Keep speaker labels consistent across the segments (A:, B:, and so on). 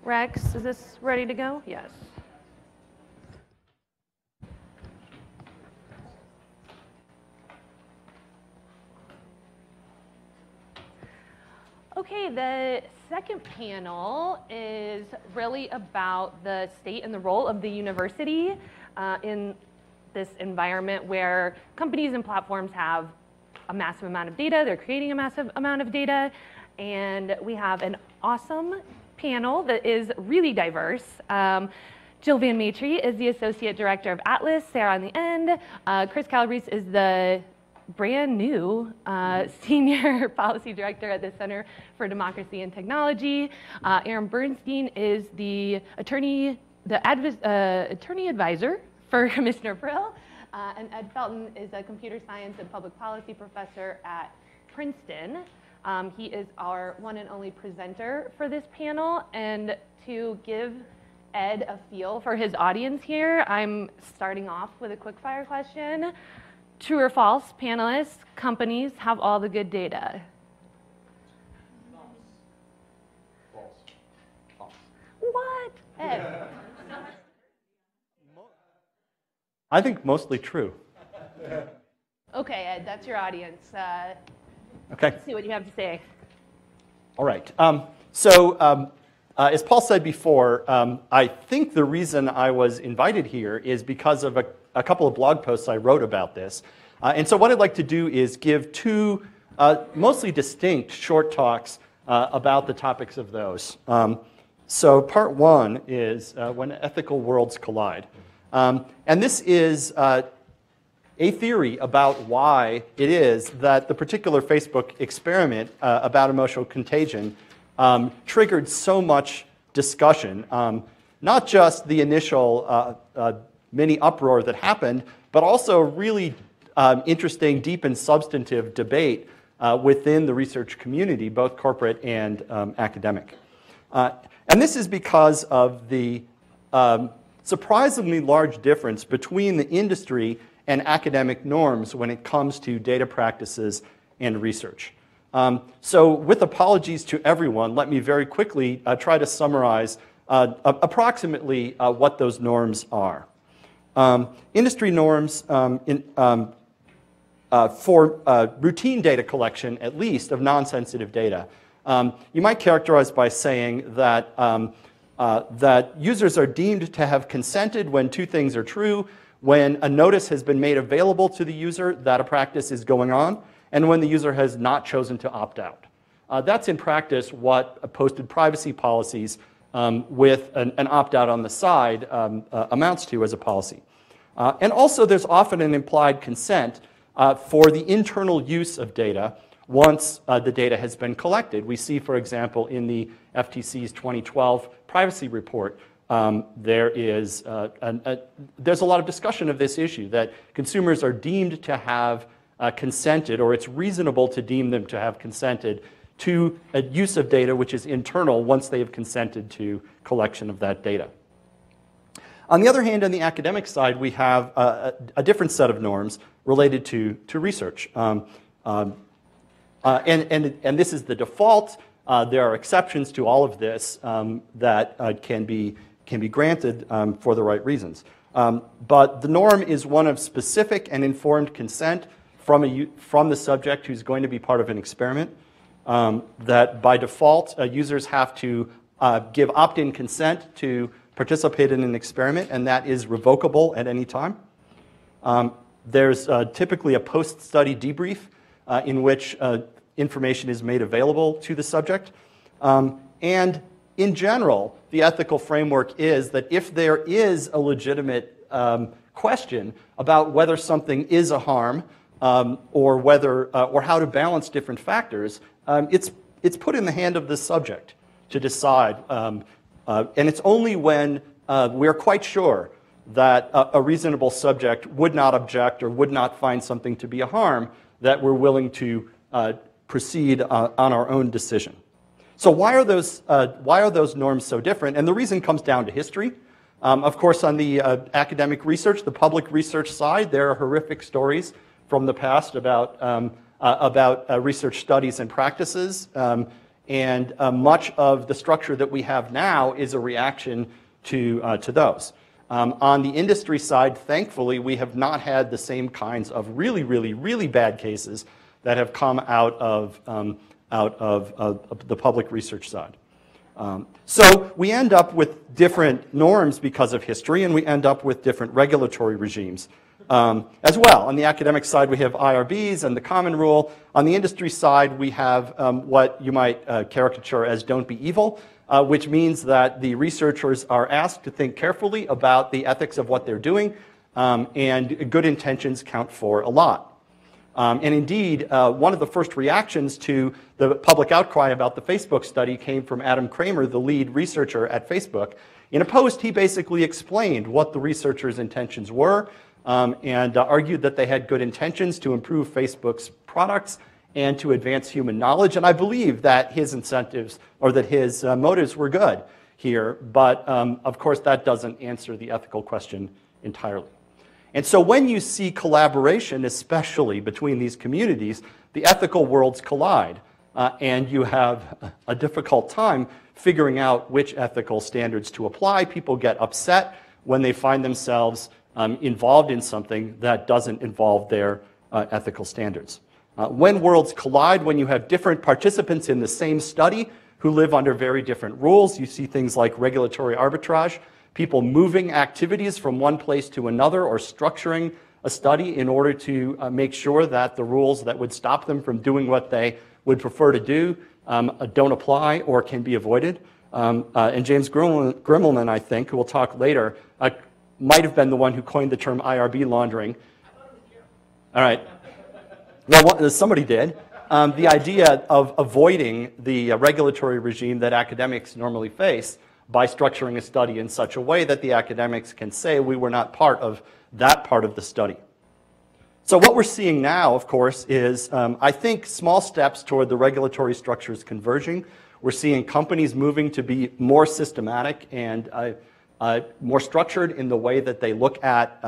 A: Rex, is this ready to go? Yes. Okay, the second panel is really about the state and the role of the university in this environment where companies and platforms have a massive amount of data, they're creating a massive amount of data, and we have an awesome panel that is really diverse. Jill Van Matry is the Associate Director of Atlas, Sarah on the end. Chris Calabrese is the brand new Senior Policy Director at the Center for Democracy and Technology. Aaron Burstein is the attorney advisor for Commissioner Brill. And Ed Felten is a computer science and public policy professor at Princeton. He is our one and only presenter for this panel. And to give Ed a feel for his audience here, I'm starting off with a quick fire question. True or false, panelists, companies have all the good data?
B: False. False.
A: What? Ed?
B: I think mostly true.
A: Okay, Ed, that's your audience.
B: Okay.
A: Let's see what you have to say.
B: All right. As Paul said before, I think the reason I was invited here is because of a couple of blog posts I wrote about this. And so what I'd like to do is give two mostly distinct short talks about the topics of those. So part one is when ethical worlds collide. And this is a theory about why it is that the particular Facebook experiment about emotional contagion triggered so much discussion. Not just the initial mini uproar that happened, but also really interesting, deep and substantive debate within the research community, both corporate and academic. And this is because of the surprisingly large difference between the industry and academic norms when it comes to data practices and research. So with apologies to everyone, let me very quickly try to summarize approximately what those norms are. Industry norms for routine data collection, at least, of non-sensitive data. You might characterize by saying that that users are deemed to have consented when two things are true: when a notice has been made available to the user that a practice is going on, and when the user has not chosen to opt out. That's in practice what posted privacy policies with an opt-out on the side amounts to as a policy. And also there's often an implied consent for the internal use of data once the data has been collected. We see, for example, in the FTC's 2012 privacy report, there's a lot of discussion of this issue, that consumers are deemed to have consented, or it's reasonable to deem them to have consented to a use of data which is internal once they have consented to collection of that data. On the other hand, on the academic side, we have a different set of norms related to research. And this is the default. There are exceptions to all of this that can be granted for the right reasons. But the norm is one of specific and informed consent from the subject who's going to be part of an experiment. That by default, users have to give opt-in consent to participate in an experiment, and that is revocable at any time. There's typically a post-study debrief in which information is made available to the subject. And in general, the ethical framework is that if there is a legitimate question about whether something is a harm or how to balance different factors, it's put in the hand of the subject to decide. And it's only when we're quite sure that a reasonable subject would not object or would not find something to be a harm that we're willing to proceed on our own decision. So why are those norms so different? And the reason comes down to history. Of course, on the academic research, the public research side, there are horrific stories from the past about research studies and practices. And much of the structure that we have now is a reaction to those. On the industry side, thankfully, we have not had the same kinds of really, really, really bad cases that have come out of the public research side. So we end up with different norms because of history, and we end up with different regulatory regimes as well. On the academic side, we have IRBs and the common rule. On the industry side, we have what you might caricature as don't be evil, which means that the researchers are asked to think carefully about the ethics of what they're doing, and good intentions count for a lot. And indeed, one of the first reactions to the public outcry about the Facebook study came from Adam Kramer, the lead researcher at Facebook. In a post, he basically explained what the researchers' intentions were, and argued that they had good intentions to improve Facebook's products and to advance human knowledge. And I believe that his incentives, or that his motives were good here, but of course that doesn't answer the ethical question entirely. And so when you see collaboration, especially between these communities, the ethical worlds collide, and you have a difficult time figuring out which ethical standards to apply. People get upset when they find themselves involved in something that doesn't involve their ethical standards. When worlds collide, when you have different participants in the same study who live under very different rules, you see things like regulatory arbitrage, people moving activities from one place to another, or structuring a study in order to make sure that the rules that would stop them from doing what they would prefer to do don't apply or can be avoided. And James Grimmelman, I think, who we'll talk later, might have been the one who coined the term IRB laundering. All right. Well, somebody did. The idea of avoiding the regulatory regime that academics normally face by structuring a study in such a way that the academics can say we were not part of that part of the study. So what we're seeing now, of course, is, I think, small steps toward the regulatory structures converging. We're seeing companies moving to be more systematic and more structured in the way that they look at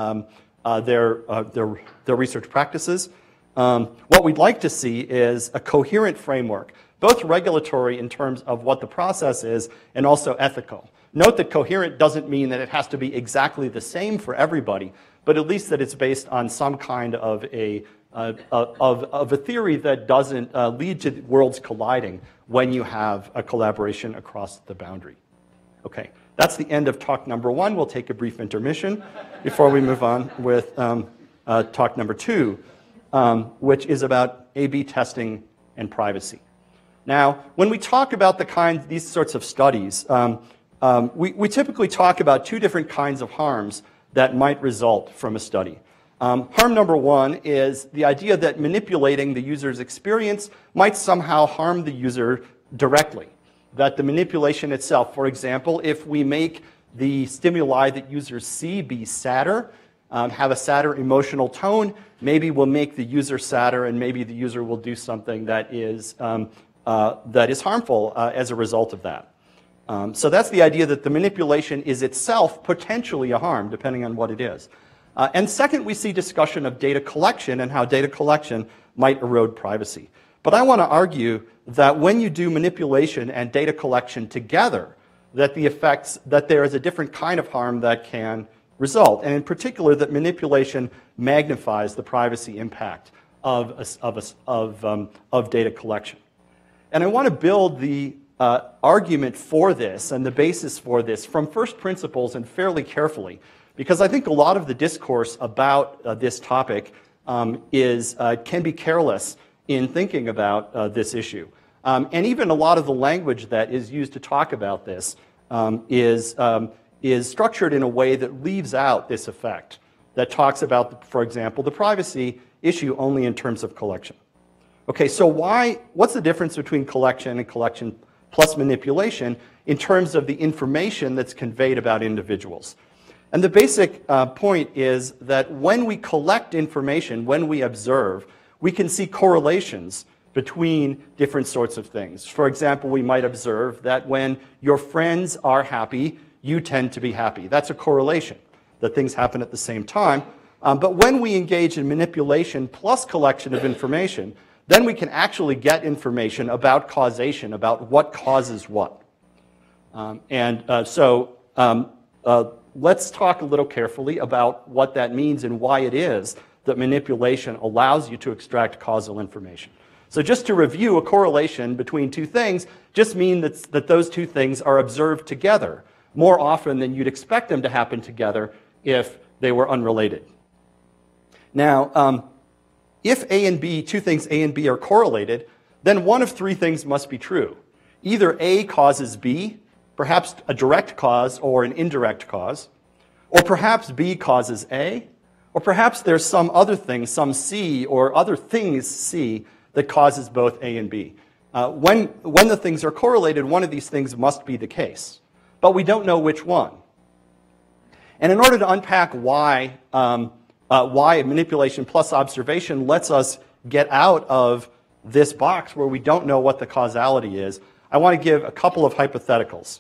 B: their research practices. What we'd like to see is a coherent framework, both regulatory in terms of what the process is and also ethical. Note that coherent doesn't mean that it has to be exactly the same for everybody, but at least that it's based on some kind of a theory that doesn't lead to worlds colliding when you have a collaboration across the boundary. Okay, that's the end of talk number 1. We'll take a brief intermission before we move on with talk number 2, which is about A/B testing and privacy. Now, when we talk about these sorts of studies, we typically talk about 2 different kinds of harms that might result from a study. Harm number 1 is the idea that manipulating the user's experience might somehow harm the user directly. That the manipulation itself, for example, if we make the stimuli that users see be sadder, have a sadder emotional tone, maybe we'll make the user sadder, and maybe the user will do something that is harmful as a result of that. So that's the idea that the manipulation is itself potentially a harm, depending on what it is. And second, we see discussion of data collection and how data collection might erode privacy. But I want to argue that when you do manipulation and data collection together, that there is a different kind of harm that can result, and in particular that manipulation magnifies the privacy impact of data collection. And I want to build the argument for this and the basis for this from first principles and fairly carefully, because I think a lot of the discourse about this topic can be careless in thinking about this issue. And even a lot of the language that is used to talk about this is structured in a way that leaves out this effect, that talks about, for example, the privacy issue only in terms of collection. Okay, so what's the difference between collection and collection plus manipulation in terms of the information that's conveyed about individuals? And the basic point is that when we collect information, when we observe, we can see correlations between different sorts of things. For example, we might observe that when your friends are happy, you tend to be happy. That's a correlation, that things happen at the same time. But when we engage in manipulation plus collection of information, then we can actually get information about causation, about what causes what. Let's talk a little carefully about what that means and why it is that manipulation allows you to extract causal information. So just to review, a correlation between two things just means that those two things are observed together more often than you'd expect them to happen together if they were unrelated. Now, if A and B, two things A and B are correlated, then one of three things must be true. Either A causes B, perhaps a direct cause or an indirect cause, or perhaps B causes A, or perhaps there's some other thing, some C or other things C that causes both A and B. When the things are correlated, one of these things must be the case, but we don't know which one. And in order to unpack why manipulation plus observation lets us get out of this box where we don't know what the causality is, I want to give a couple of hypotheticals.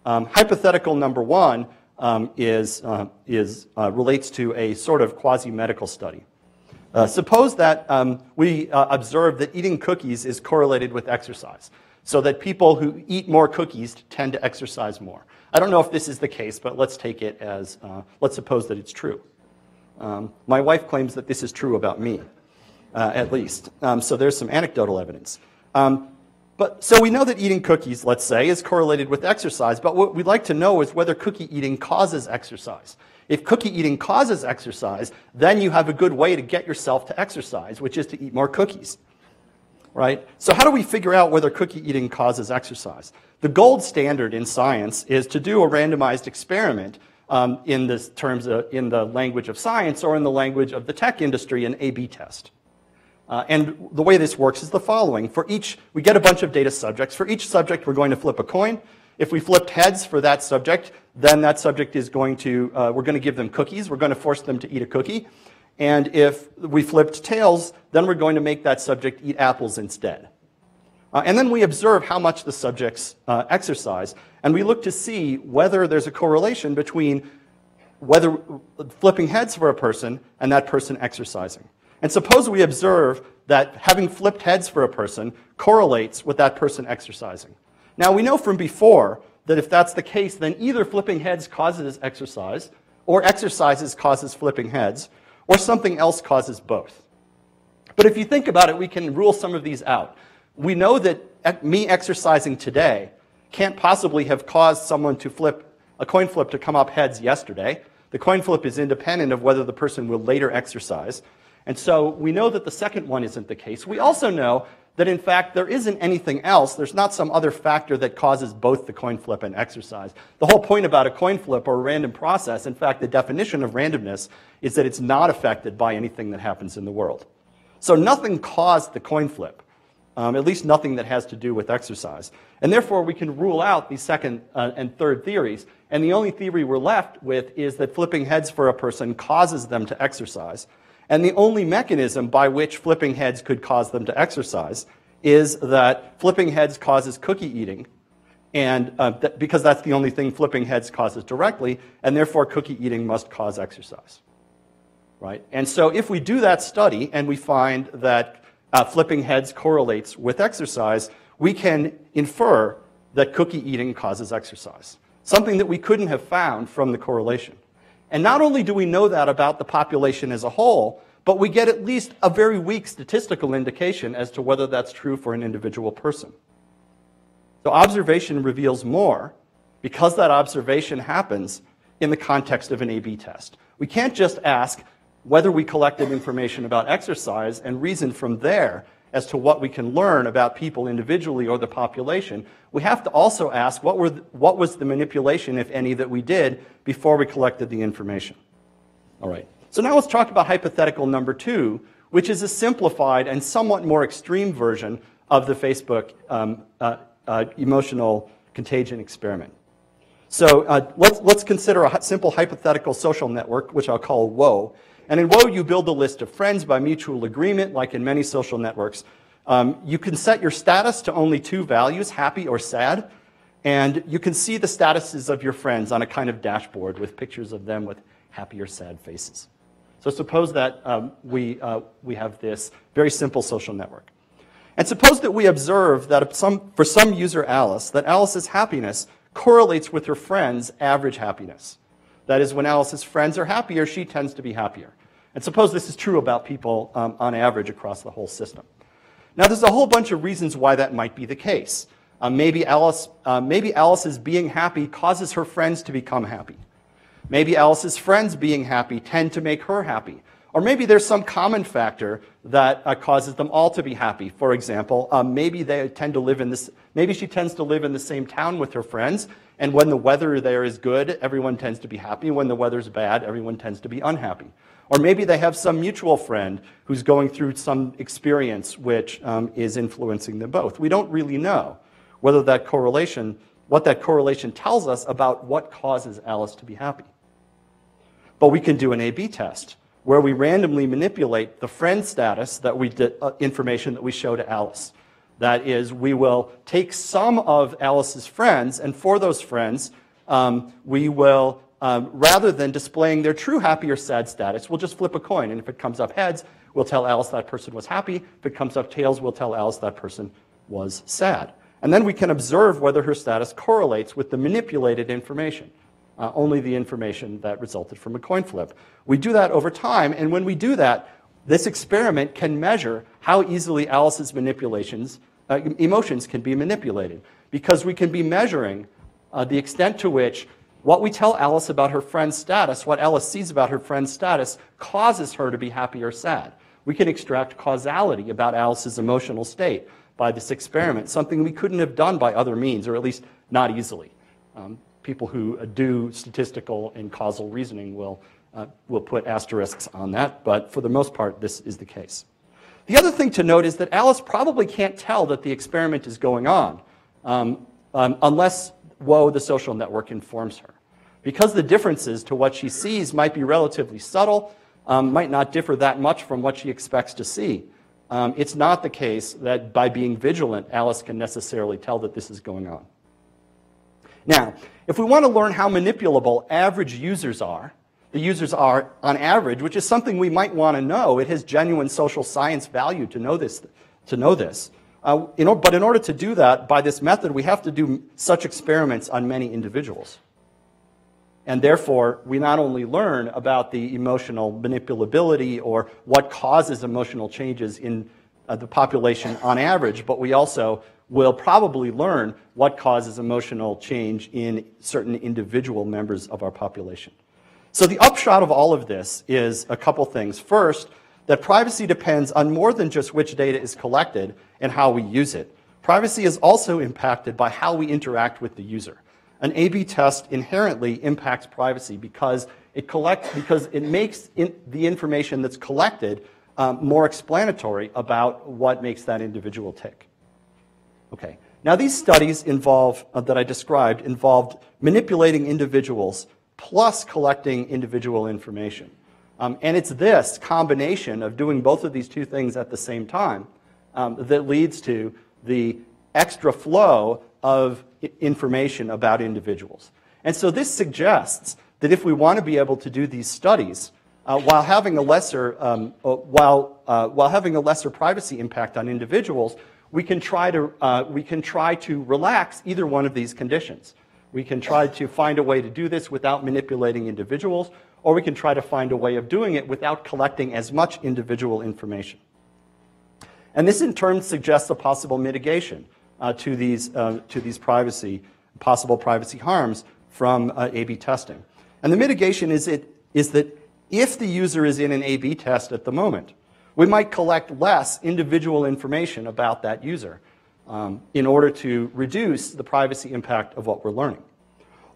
B: Hypothetical number one relates to a sort of quasi-medical study. Suppose that we observe that eating cookies is correlated with exercise, so that people who eat more cookies tend to exercise more. I don't know if this is the case, but let's take it as, let's suppose that it's true. My wife claims that this is true about me, at least. So there's some anecdotal evidence. So we know that eating cookies, let's say, is correlated with exercise, but what we'd like to know is whether cookie eating causes exercise. If cookie eating causes exercise, then you have a good way to get yourself to exercise, which is to eat more cookies, right? So how do we figure out whether cookie eating causes exercise? The gold standard in science is to do a randomized experiment in the language of science or in the language of the tech industry, an A/B test. And the way this works is the following. We get a bunch of data subjects. For each subject, we're going to flip a coin. If we flipped heads for that subject, then that subject is we're going to give them cookies. We're going to force them to eat a cookie. And if we flipped tails, then we're going to make that subject eat apples instead. And then we observe how much the subjects exercise. And we look to see whether there's a correlation between whether flipping heads for a person and that person exercising. And suppose we observe that having flipped heads for a person correlates with that person exercising. Now, we know from before that if that's the case, then either flipping heads causes exercise, or exercises causes flipping heads, or something else causes both. But if you think about it, we can rule some of these out. We know that me exercising today can't possibly have caused someone to flip a coin flip to come up heads yesterday. The coin flip is independent of whether the person will later exercise. And so we know that the second one isn't the case. We also know that, in fact, there isn't anything else. There's not some other factor that causes both the coin flip and exercise. The whole point about a coin flip or a random process, in fact, the definition of randomness is that it's not affected by anything that happens in the world. So nothing caused the coin flip, at least nothing that has to do with exercise. And therefore, we can rule out these second and third theories. And the only theory we're left with is that flipping heads for a person causes them to exercise. And the only mechanism by which flipping heads could cause them to exercise is that flipping heads causes cookie eating, and because that's the only thing flipping heads causes directly, and therefore cookie eating must cause exercise, right? And so if we do that study and we find that flipping heads correlates with exercise, we can infer that cookie eating causes exercise, something that we couldn't have found from the correlation. And not only do we know that about the population as a whole, but we get at least a very weak statistical indication as to whether that's true for an individual person. So observation reveals more because that observation happens in the context of an A/B test. We can't just ask whether we collected information about exercise and reason from there as to what we can learn about people individually or the population. We have to also ask what was the manipulation, if any, that we did before we collected the information. All right. So now let's talk about hypothetical number two, which is a simplified and somewhat more extreme version of the Facebook emotional contagion experiment. So let's consider a simple hypothetical social network, which I'll call WHOA. And in WHOA, you build a list of friends by mutual agreement, like in many social networks. You can set your status to only two values, happy or sad. And you can see the statuses of your friends on a kind of dashboard with pictures of them with happy or sad faces. So suppose that we have this very simple social network. And suppose that we observe that for some user Alice, that Alice's happiness correlates with her friend's average happiness. That is, when Alice's friends are happier, she tends to be happier. And suppose this is true about people on average across the whole system. Now, there's a whole bunch of reasons why that might be the case. Maybe Alice's being happy causes her friends to become happy. Maybe Alice's friends being happy tend to make her happy. Or maybe there's some common factor that causes them all to be happy. For example, maybe she tends to live in the same town with her friends, and when the weather there is good, everyone tends to be happy. When the weather's bad, everyone tends to be unhappy. Or maybe they have some mutual friend who's going through some experience which is influencing them both. We don't really know whether what that correlation tells us about what causes Alice to be happy. But we can do an A/B test, where we randomly manipulate the friend status information that we show to Alice. That is, we will take some of Alice's friends, and for those friends, we will, rather than displaying their true happy or sad status, we'll just flip a coin. And if it comes up heads, we'll tell Alice that person was happy. If it comes up tails, we'll tell Alice that person was sad. And then we can observe whether her status correlates with the manipulated information. Only the information that resulted from a coin flip. We do that over time, and when we do that, this experiment can measure how easily Alice's emotions can be manipulated, because we can be measuring the extent to which what we tell Alice about her friend's status, what Alice sees about her friend's status, causes her to be happy or sad. We can extract causality about Alice's emotional state by this experiment, something we couldn't have done by other means, or at least not easily. People who do statistical and causal reasoning will put asterisks on that, but for the most part, this is the case. The other thing to note is that Alice probably can't tell that the experiment is going on unless the social network informs her. Because the differences to what she sees might be relatively subtle, might not differ that much from what she expects to see. It's not the case that by being vigilant, Alice can necessarily tell that this is going on. Now, if we want to learn how manipulable average users are, the users are on average, which is something we might want to know. It has genuine social science value to know this. But in order to do that, by this method, we have to do such experiments on many individuals. And therefore, we not only learn about the emotional manipulability or what causes emotional changes in the population on average, but we also will probably learn what causes emotional change in certain individual members of our population. So the upshot of all of this is a couple things. First, that privacy depends on more than just which data is collected and how we use it. Privacy is also impacted by how we interact with the user. An A/B test inherently impacts privacy because it makes the information that's collected more explanatory about what makes that individual tick. Okay. Now these studies that I described involved manipulating individuals plus collecting individual information. And it's this combination of doing both of these two things at the same time that leads to the extra flow of information about individuals. And so this suggests that if we want to be able to do these studies while having a lesser privacy impact on individuals, we can try to relax either one of these conditions. We can try to find a way to do this without manipulating individuals, or we can try to find a way of doing it without collecting as much individual information. And this in turn suggests a possible mitigation to these possible privacy harms from A/B testing. And the mitigation is that if the user is in an A/B test at the moment, we might collect less individual information about that user in order to reduce the privacy impact of what we're learning.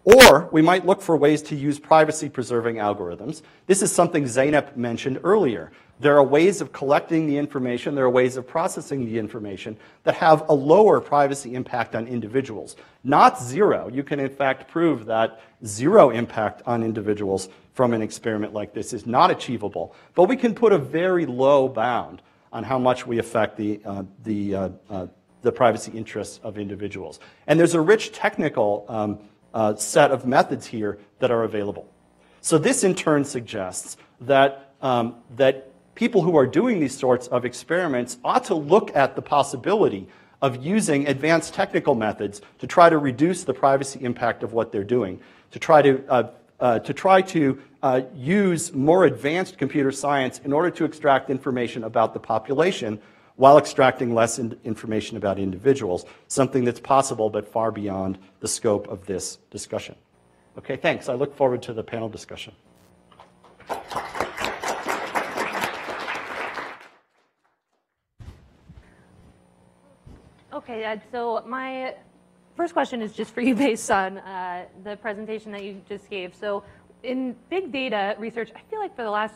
B: Or we might look for ways to use privacy-preserving algorithms. This is something Zeynep mentioned earlier. There are ways of collecting the information, there are ways of processing the information that have a lower privacy impact on individuals. Not zero. You can in fact prove that zero impact on individuals from an experiment like this is not achievable. But we can put a very low bound on how much we affect the privacy interests of individuals. And there's a rich technical set of methods here that are available. So this in turn suggests that people who are doing these sorts of experiments ought to look at the possibility of using advanced technical methods to try to reduce the privacy impact of what they're doing, to try to use more advanced computer science in order to extract information about the population while extracting less information about individuals, something that's possible but far beyond the scope of this discussion. Okay, thanks. I look forward to the panel discussion.
A: Okay, Ed, so my first question is just for you based on the presentation that you just gave. So in big data research, I feel like for the last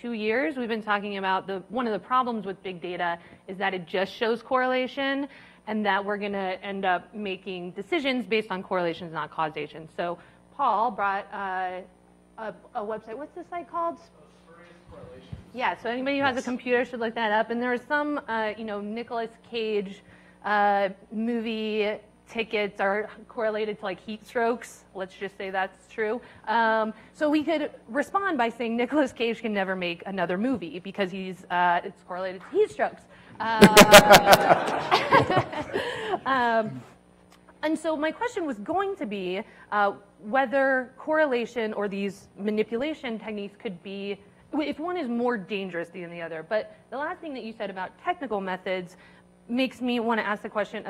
A: 2 years, we've been talking about one of the problems with big data is that it just shows correlation and that we're going to end up making decisions based on correlations, not causation. So Paul brought a website. What's the site called? Yeah, so anybody who has a computer should look that up. And there was some, Nicolas Cage movie tickets are correlated to like heat strokes. Let's just say that's true. So we could respond by saying Nicolas Cage can never make another movie because it's correlated to heat strokes. And so my question was going to be whether correlation or these manipulation techniques could be, if one is more dangerous than the other. But the last thing that you said about technical methods makes me want to ask the question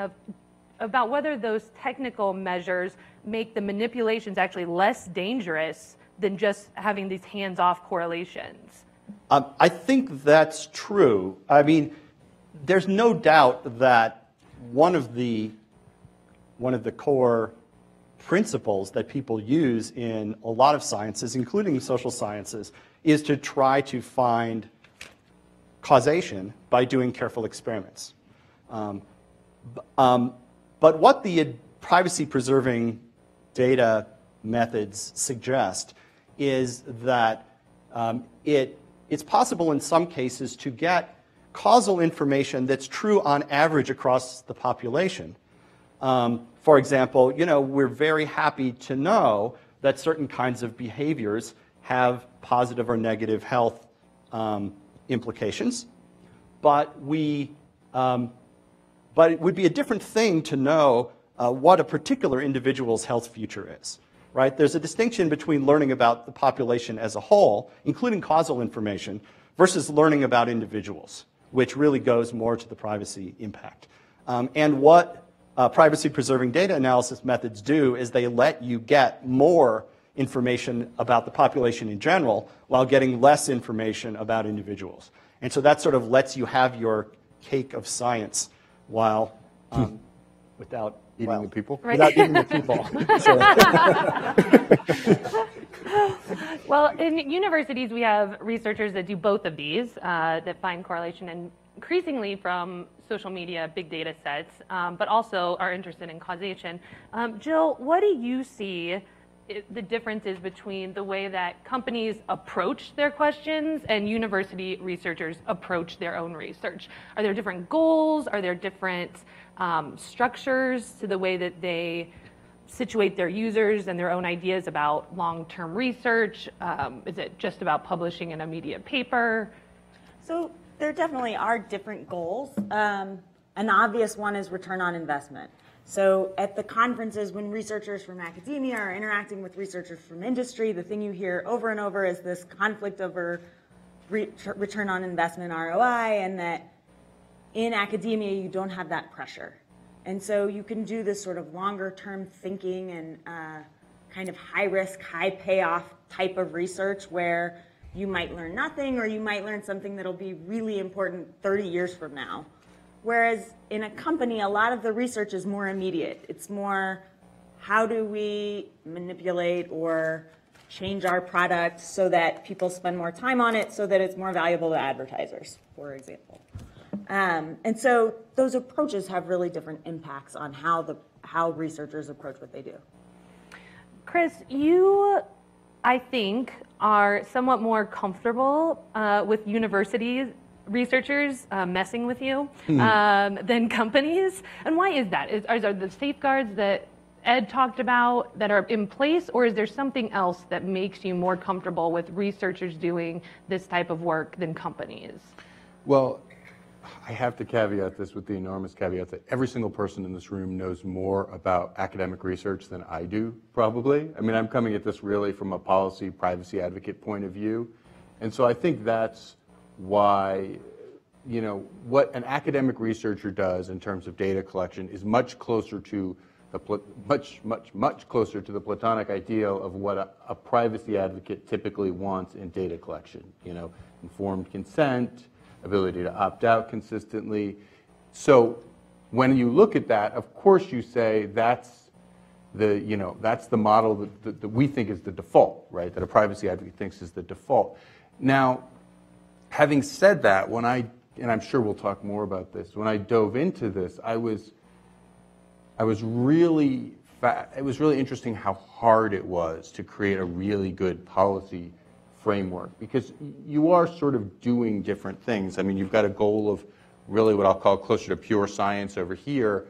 A: about whether those technical measures make the manipulations actually less dangerous than just having these hands-off correlations.
B: I think that's true. I mean, there's no doubt that one of the core principles that people use in a lot of sciences, including social sciences, is to try to find causation by doing careful experiments. But what the privacy-preserving data methods suggest is that it's possible in some cases to get causal information that's true on average across the population. For example, we're very happy to know that certain kinds of behaviors have positive or negative health implications, but it would be a different thing to know what a particular individual's health future is, right? There's a distinction between learning about the population as a whole, including causal information, versus learning about individuals, which really goes more to the privacy impact. And what privacy-preserving data analysis methods do is they let you get more information about the population in general while getting less information about individuals. And so that sort of lets you have your cake of science while without
C: eating the people.
A: Right.
B: Without eating the people.
A: Well, in universities, we have researchers that do both of these, that find correlation and increasingly from social media, big data sets, but also are interested in causation. Jill, what do you see the differences between the way that companies approach their questions and university researchers approach their own research? Are there different goals? Are there different structures to the way that they situate their users and their own ideas about long-term research? Is it just about publishing in a media paper?
D: So there definitely are different goals. An obvious one is return on investment. So at the conferences, when researchers from academia are interacting with researchers from industry, the thing you hear over and over is this conflict over return on investment, ROI, and that in academia, you don't have that pressure. And so you can do this sort of longer term thinking and kind of high risk, high payoff type of research where you might learn nothing or you might learn something that'll be really important 30 years from now. Whereas in a company, a lot of the research is more immediate. It's more, how do we manipulate or change our product so that people spend more time on it so that it's more valuable to advertisers, for example. And so those approaches have really different impacts on how researchers approach what they do.
A: Chris, you, I think, are somewhat more comfortable with universities researchers messing with you than companies. And why is that? Are the safeguards that Ed talked about that are in place, or is there something else that makes you more comfortable with researchers doing this type of work than companies?
C: Well, I have to caveat this with the enormous caveat that every single person in this room knows more about academic research than I do, probably. I mean, I'm coming at this really from a policy, privacy advocate point of view. And so I think that's why, you know, what an academic researcher does in terms of data collection is much closer to the much closer to the Platonic ideal of what a privacy advocate typically wants in data collection. You know, informed consent, ability to opt out consistently. So when you look at that, of course you say that's the, you know, that's the model that we think is the default, right? That a privacy advocate thinks is the default. Now, having said that, when and I'm sure we'll talk more about this, when I dove into this, it was really interesting how hard it was to create a really good policy framework, because you are sort of doing different things. I mean, you've got a goal of really what I'll call closer to pure science over here,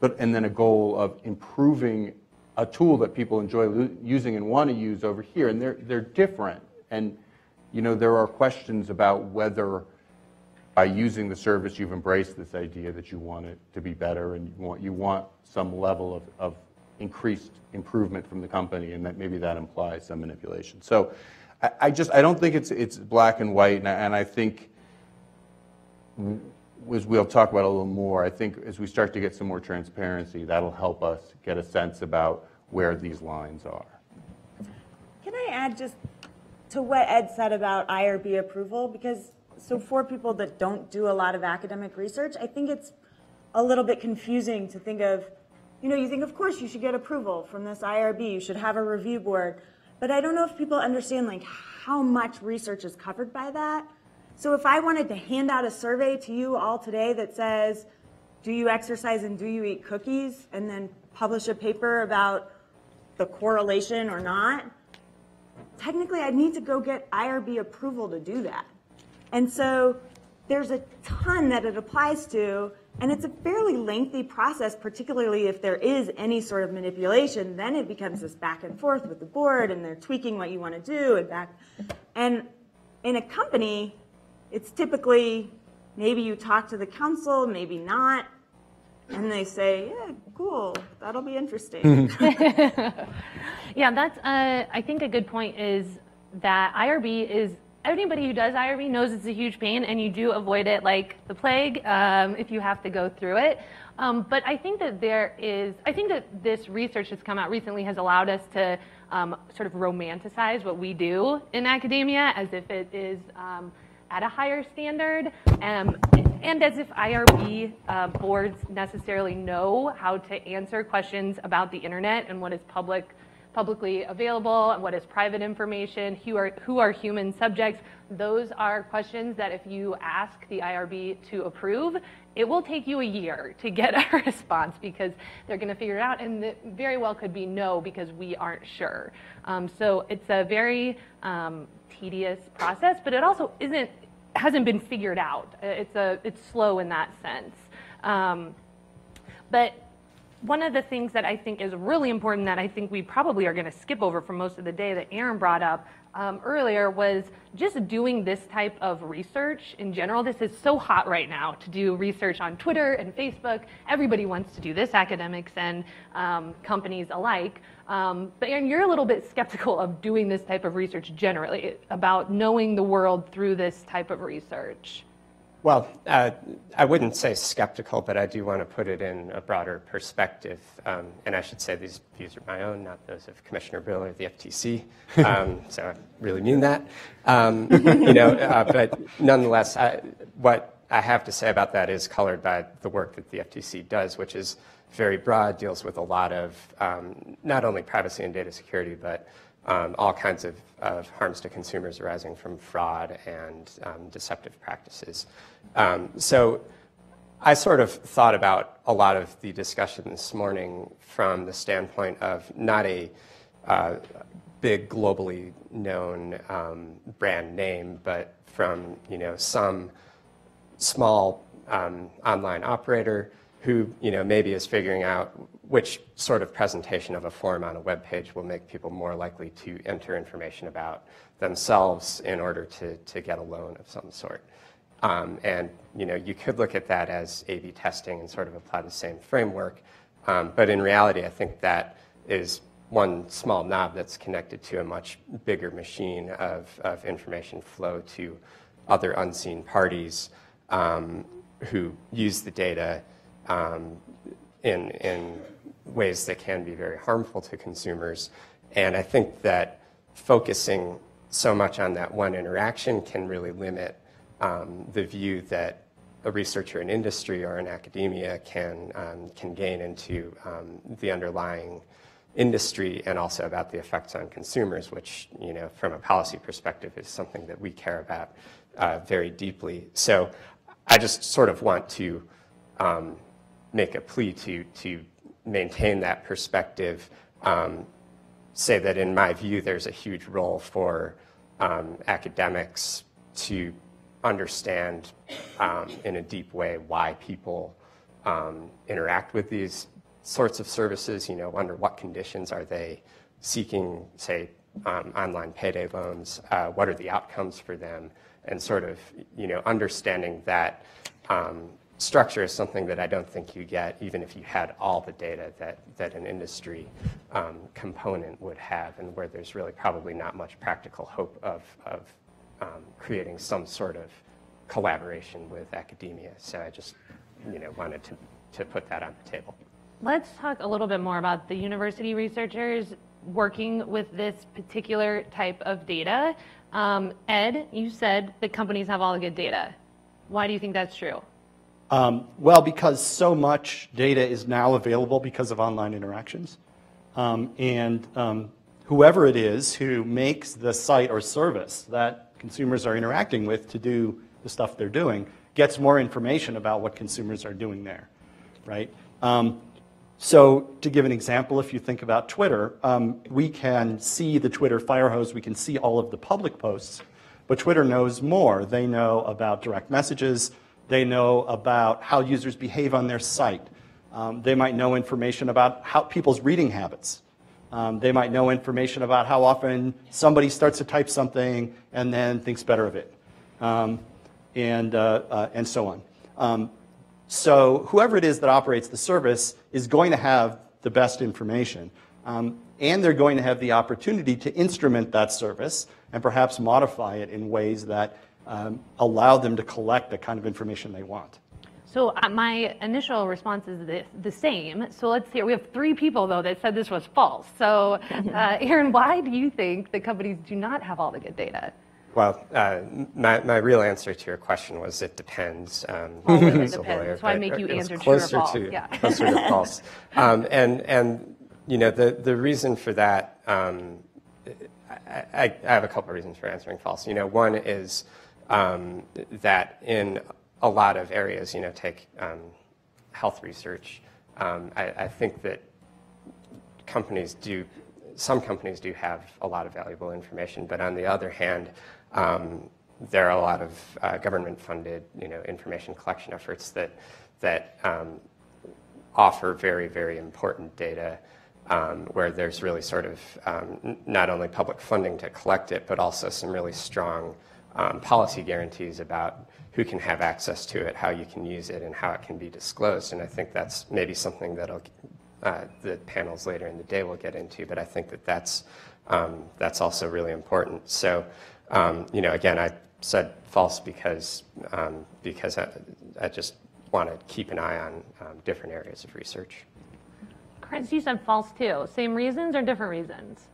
C: and then a goal of improving a tool that people enjoy using and want to use over here, and they're different. And you know, there are questions about whether by using the service you've embraced this idea that you want it to be better, and you want some level of increased improvement from the company, and that maybe that implies some manipulation. So I don't think it's black and white, and I think, as we'll talk about a little more, I think as we start to get some more transparency, that'll help us get a sense about where these lines are.
D: Can I add just to what Ed said about IRB approval? Because so for people that don't do a lot of academic research, I think it's a little bit confusing to think of, you know, you think, of course, you should get approval from this IRB, you should have a review board. But I don't know if people understand like how much research is covered by that. So if I wanted to hand out a survey to you all today that says, do you exercise and do you eat cookies, and then publish a paper about the correlation or not, technically I'd need to go get IRB approval to do that. And so there's a ton that it applies to, and it's a fairly lengthy process, particularly if there is any sort of manipulation. Then it becomes this back and forth with the board, and they're tweaking what you want to do. And in a company, it's typically maybe you talk to the council, maybe not, and they say, yeah, cool, that'll be interesting.
A: Yeah, that's, I think a good point is that IRB is, anybody who does IRB knows it's a huge pain, and you do avoid it like the plague if you have to go through it. But I think that this research that's come out recently has allowed us to sort of romanticize what we do in academia as if it is at a higher standard, and as if IRB boards necessarily know how to answer questions about the internet and what is publicly available and what is private information, who are human subjects. Those are questions that if you ask the IRB to approve, it will take you a year to get a response, because they're going to figure it out, and it very well could be no because we aren't sure. So it's a very tedious process, but it also hasn't been figured out. It's slow in that sense. But one of the things that I think is really important that I think we probably are going to skip over for most of the day that Aaron brought up earlier was just doing this type of research in general. This is so hot right now to do research on Twitter and Facebook. Everybody wants to do this, academics and companies alike. But Aaron, you're a little bit skeptical of doing this type of research generally, about knowing the world through this type of research.
E: Well, I wouldn't say skeptical, but I do want to put it in a broader perspective. And I should say these views are my own, not those of Commissioner Bill or the FTC. So I really mean that. But nonetheless, what I have to say about that is colored by the work that the FTC does, which is very broad, deals with a lot of not only privacy and data security, but all kinds of harms to consumers arising from fraud and deceptive practices. So I sort of thought about a lot of the discussion this morning from the standpoint of not a big globally known brand name, but from some small online operator who maybe is figuring out which sort of presentation of a form on a web page will make people more likely to enter information about themselves in order to get a loan of some sort. And you could look at that as A/B testing and sort of apply the same framework. But in reality, I think that is one small knob that's connected to a much bigger machine of information flow to other unseen parties who use the data in ways that can be very harmful to consumers. And I think that focusing so much on that one interaction can really limit the view that a researcher in industry or in academia can gain into the underlying industry and also about the effects on consumers, which, from a policy perspective is something that we care about very deeply. So I just sort of want to make a plea to maintain that perspective, say that in my view there's a huge role for academics to understand in a deep way why people interact with these sorts of services. Under what conditions are they seeking, say, online payday loans? What are the outcomes for them? And sort of, understanding that structure is something that I don't think you get even if you had all the data that an industry component would have, and where there's really probably not much practical hope of creating some sort of collaboration with academia. So I just wanted to put that on the table.
A: Let's talk a little bit more about the university researchers working with this particular type of data. Ed, you said that companies have all the good data. Why do you think that's true?
B: Well, because so much data is now available because of online interactions. Whoever it is who makes the site or service that consumers are interacting with to do the stuff they're doing gets more information about what consumers are doing there, right? So to give an example, if you think about Twitter, we can see the Twitter fire hose, we can see all of the public posts, but Twitter knows more. They know about direct messages, they know about how users behave on their site. They might know information about how people's reading habits. They might know information about how often somebody starts to type something and then thinks better of it, and so on. So whoever it is that operates the service is going to have the best information, and they're going to have the opportunity to instrument that service and perhaps modify it in ways that allow them to collect the kind of information they want.
A: So my initial response is the same. So let's hear, we have 3 people though that said this was false. So Aaron, why do you think that companies do not have all the good data?
E: Well, my real answer to your question was it depends.
A: Well, it depends. That's why I make you answer true or false.
E: Closer to false. And the reason for that, I have a couple of reasons for answering false. One is that in a lot of areas, take health research, I think that some companies do have a lot of valuable information, but on the other hand, there are a lot of government-funded, information collection efforts that offer very, very important data, where there's really sort of not only public funding to collect it, but also some really strong policy guarantees about who can have access to it, how you can use it, and how it can be disclosed. And I think that's maybe something that'll the panels later in the day will get into, but I think that's also really important. So, again, I said false because I just want to keep an eye on different areas of research.
A: Chris, you said false too. Same reasons or different reasons?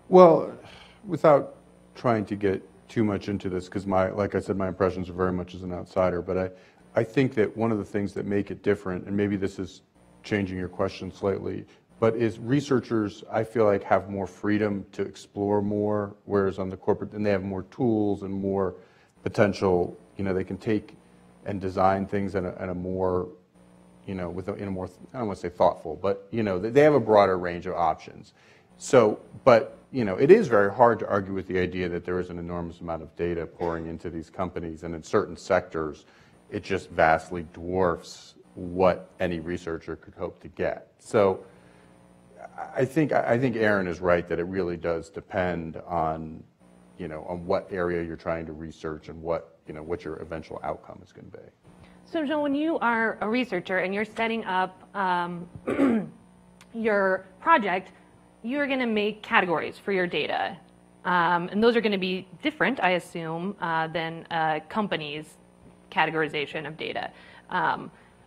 C: Well, without trying to get too much into this, because like I said, my impressions are very much as an outsider, but I think that one of the things that make it different, and maybe this is changing your question slightly, but is researchers, I feel like, have more freedom to explore more, whereas on the corporate, and they have more tools and more potential, they can take and design things in a more, in a more, I don't want to say thoughtful, but, they have a broader range of options. So, but, it is very hard to argue with the idea that there is an enormous amount of data pouring into these companies, and in certain sectors, it just vastly dwarfs what any researcher could hope to get. So I think Aaron is right that it really does depend on, on what area you're trying to research and what your eventual outcome is going to be.
A: So, Joe, when you are a researcher and you're setting up your project, you're going to make categories for your data. And those are going to be different, I assume, than a company's categorization of data.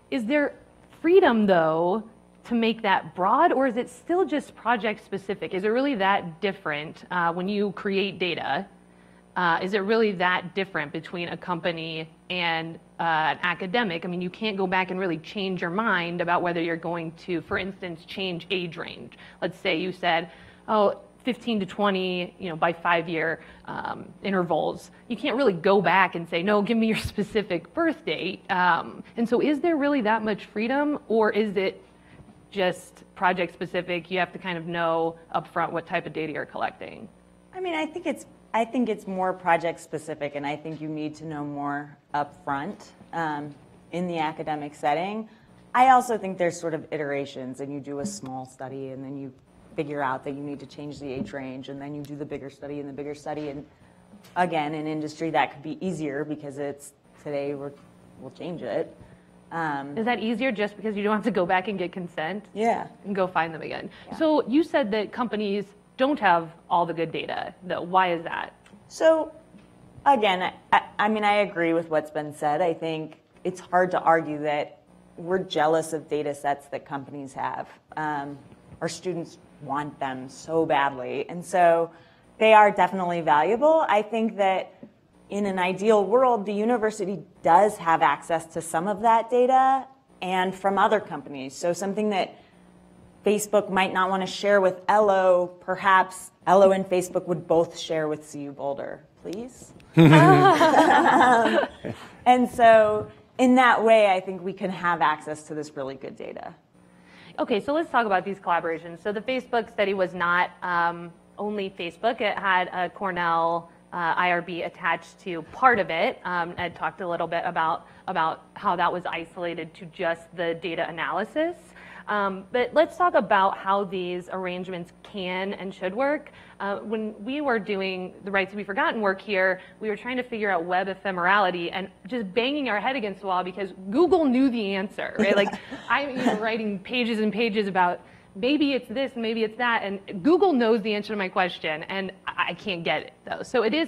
A: Is there freedom, though, to make that broad, or is it still just project specific? Is it really that different when you create data? Is it really that different between a company and an academic? I mean, you can't go back and really change your mind about whether you're going to, for instance, change age range. Let's say you said, 15 to 20, by 5-year intervals. You can't really go back and say, no, give me your specific birth date. And so is there really that much freedom, or is it just project specific? You have to kind of know upfront what type of data you're collecting.
D: I mean, I think it's more project specific, and I think you need to know more upfront in the academic setting. I also think there's sort of iterations, and you do a small study, and then you figure out that you need to change the age range, and then you do the bigger study and the bigger study. And again, in industry, that could be easier because it's today we'll change it.
A: Is that easier just because you don't have to go back and get consent?
D: Yeah.
A: And go find them again.
D: Yeah.
A: So you said that companies don't have all the good data, though. Why is that?
D: So again, I mean, I agree with what's been said. I think it's hard to argue that we're jealous of data sets that companies have. Our students want them so badly. And so they are definitely valuable. I think that in an ideal world, the university does have access to some of that data and from other companies. So something that Facebook might not want to share with Elo, perhaps Elo and Facebook would both share with CU Boulder, please. And so in that way, I think we can have access to this really good data.
A: Okay, so let's talk about these collaborations. So the Facebook study was not only Facebook. It had a Cornell IRB attached to part of it. Ed talked a little bit about how that was isolated to just the data analysis. But let's talk about how these arrangements can and should work. When we were doing the Right to Be Forgotten work here, we were trying to figure out web ephemerality and just banging our head against the wall because Google knew the answer, right? Like I'm writing pages and pages about maybe it's this, maybe it's that, and Google knows the answer to my question, and I can't get it, though. So it is